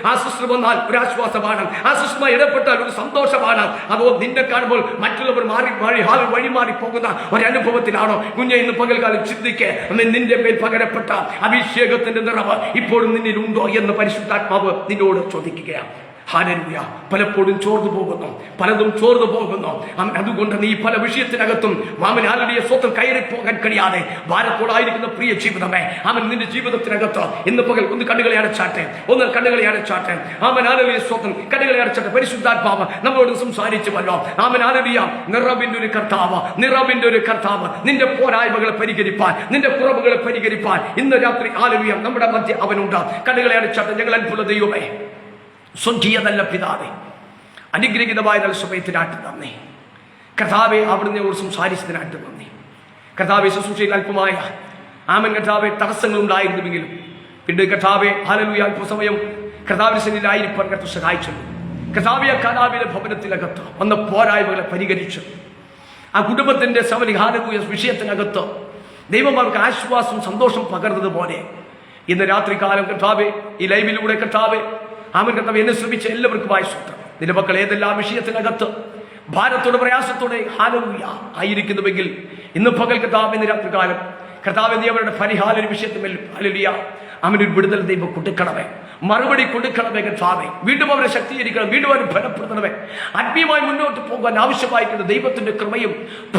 ആ സിസ്റ്റർ വന്നാൽ ഒരു ആശ്വാസമാണ്, ആ സിസ്റ്റർ ഇടപെട്ടാൽ ഒരു സന്തോഷമാണ്. അതോ നിന്നെ കാണുമ്പോൾ മറ്റുള്ളവർ വഴിമാറി പോകുന്ന ഒരനുഭവത്തിലാണോ കുഞ്ഞെ? ഇന്ന് പകൽക്കാലം ചിന്തിക്ക്, നിന്റെ മേൽ പകരപ്പെട്ട അഭിഷേകത്തിന്റെ നിറവ് ഇപ്പോഴും നിന്നിൽ ഉണ്ടോ എന്ന് പരിശുദ്ധാത്മാവ് നിന്നോട് ചോദിക്കുകയാണ്. ഹല്ലേലൂയ. പലപ്പോഴും ചോർന്നു പോകുന്നു, പലതും ചോർന്നു പോകുന്നു. അതുകൊണ്ട് നീ പല വിഷയത്തിനകത്തും അവൻ ഹല്ലേലൂയ സ്വന്തം കയറിപ്പോകാൻ കഴിയാതെ ഭാരത്തോടായിരിക്കുന്ന പ്രിയ ജീവിതമേ, അവൻ നിന്റെ ജീവിതത്തിനകത്ത് ഇന്ന് പകൽ ഒന്ന് കണ്ണുകളെ അടച്ചാട്ടെ, അവൻ ഹല്ലേലൂയ സ്വന്തം കണ്ണുകളെ അടച്ചാട്ടെ. പരിശുദ്ധാത്മാവ് നമ്മളോട് സംസാരിച്ചുവല്ലോ. അവൻ ഹല്ലേലൂയ നിറവിന്റെ ഒരു കർത്താവ് നിന്റെ പോരായ്മകളെ പരിഹരിപ്പാൻ, നിന്റെ കുറവുകളെ പരിഹരിപ്പാൻ ഇന്ന് രാത്രി ഹല്ലേലൂയ നമ്മുടെ മധ്യ അവനുണ്ട്. കണ്ണുകളെ അടച്ചാട്ടെ. ഞങ്ങൾ അത്ഭുത ദൈവമേ, സ്വർഗീയതല്ല പിതാവേ, അനുഗ്രഹീതമായ നല്ല സമയത്തിനായിട്ട് നന്ദി കർത്താവെ. അവിടുന്ന് ഞങ്ങളോട് സംസാരിച്ചതിനായിട്ട് നന്ദി കർത്താവെ. ശുശ്രൂഷയിൽ അല്പമായ ആമൻ കർത്താവെ തടസ്സങ്ങൾ ഉണ്ടായിരുന്നുവെങ്കിലും പിന്നീട് കർത്താവെ ഹല്ലേലൂയ അല്പസമയം കർത്താവിന്റെ സന്നിധിയിലായിരിക്കാൻ കർത്താവ് സഹായിച്ചു. കർത്താവെ കർത്താവിന്റെ ഭവനത്തിനകത്ത് വന്ന പോരായ്മകളെ പരിഹരിച്ചു. ആ കുടുംബത്തിന്റെ ഹല്ലേലൂയ വിഷയത്തിനകത്ത് ദൈവം അവർക്ക് ആശ്വാസം സന്തോഷം പകർന്നതുപോലെ ഇന്ന് രാത്രികാലം കർത്താവെ ഈ ലൈവിലൂടെ കർത്താവെ ആമൻ കർത്താവ് എന്നെ ശ്രമിച്ച എല്ലാവർക്കുമായി സ്വന്തം നിന്റെ മക്കൾ ഏതെല്ലാം വിഷയത്തിനകത്ത് ഭാരത്തോടെ പ്രയാസത്തോടെ ഹല്ലേലൂയ ആയിരിക്കുന്നുവെങ്കിൽ ഇന്ന് പകൽ കർത്താവ് ഇന്ന് രാത്രികാലം കർത്താവ് നീ അവരുടെ പരിഹാര വിഷയത്തിൽ ഹല്ലേലൂയ അവനൊരു വിടുതൽ ദൈവം കൊടുക്കണമേ, മറുപടി കൊടുക്കണമേ കർത്താവേ. വീണ്ടും അവരെ ശക്തീകരിക്കണം, വീണ്ടും അവരെ ബലപ്പെടുത്തണമേ. ആത്മീയമായി മുന്നോട്ട് പോകാൻ ആവശ്യമായിരിക്കുന്ന ദൈവത്തിന്റെ കൃപയും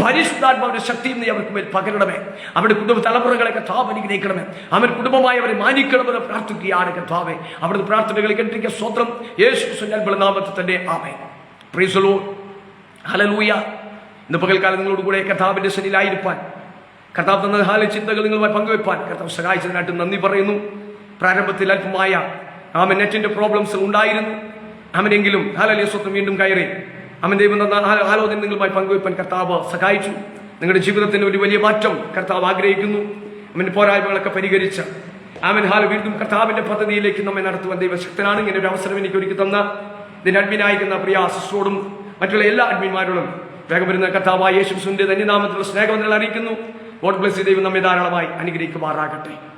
പരിശുദ്ധാത്മാവിന്റെ ശക്തിയും നീ അവർക്ക് മേൽ പകരണമേ. അവരുടെ കുടുംബ തലമുറകളെ കർത്താവ് അനുഗ്രഹിക്കണമേ. അവൻ കുടുംബമായി അവരെ മാനിക്കണമെന്ന് പ്രാർത്ഥിക്കുകയാണ് കർത്താവേ. അവിടുത്തെ പ്രാർത്ഥനകൾ കേട്ടിരിക്കുക സ്വത്രം യേശുവിന്റെ നാമത്തിൽ തന്നെ ആമേൻ. Praise the Lord. ഹല്ലേലൂയ. ഇന്ന് പകൽക്കാലം നിങ്ങളോടുകൂടെ കർത്താവിന്റെ സന്നിധിയിലായിരിക്കാൻ കർത്താവ് തന്ന ചിന്തകൾ നിങ്ങളുമായി പങ്കുവെപ്പാൻ കർത്താവ് സഹായിച്ചതിനായിട്ട് നന്ദി പറയുന്നു. പ്രാരംഭത്തിൽ അല്പമായ നെറ്റിന്റെ പ്രോബ്ലംസ് ഉണ്ടായിരുന്നു. അവനെങ്കിലും ഹല്ലേലൂയ സ്വത്രം വീണ്ടും കയറി ദൈവം തന്ന ആലോചന നിങ്ങളുമായി പങ്കുവെപ്പാൻ കർത്താവ് സഹായിച്ചു. നിങ്ങളുടെ ജീവിതത്തിന് ഒരു വലിയ മാറ്റം കർത്താവ് ആഗ്രഹിക്കുന്നു. പോരായ്മകളൊക്കെ പരിഹരിച്ച് വീണ്ടും കർത്താവിന്റെ പദ്ധതിയിലേക്ക് നമ്മെ നടത്തുവാൻ ദൈവശക്തനാണ്. ഇങ്ങനെ ഒരു അവസരം എനിക്ക് ഒരുക്കി തന്ന ഇതിന്റെ അഡ്മിനായിരിക്കുന്ന പ്രിയ സിസ്റ്ററോടും മറ്റുള്ള എല്ലാ അഡ്മിന്മാരോടും വേഗം വരുന്ന കർത്താവായ യേശുവിന്റെ ധന്യനാമത്തിലുള്ള സ്നേഹവന്ദനങ്ങൾ അറിയിക്കുന്നു. God bless. ദൈവം നമ്മെ ധാരാളമായി അനുഗ്രഹിക്കുമാറാകട്ടെ.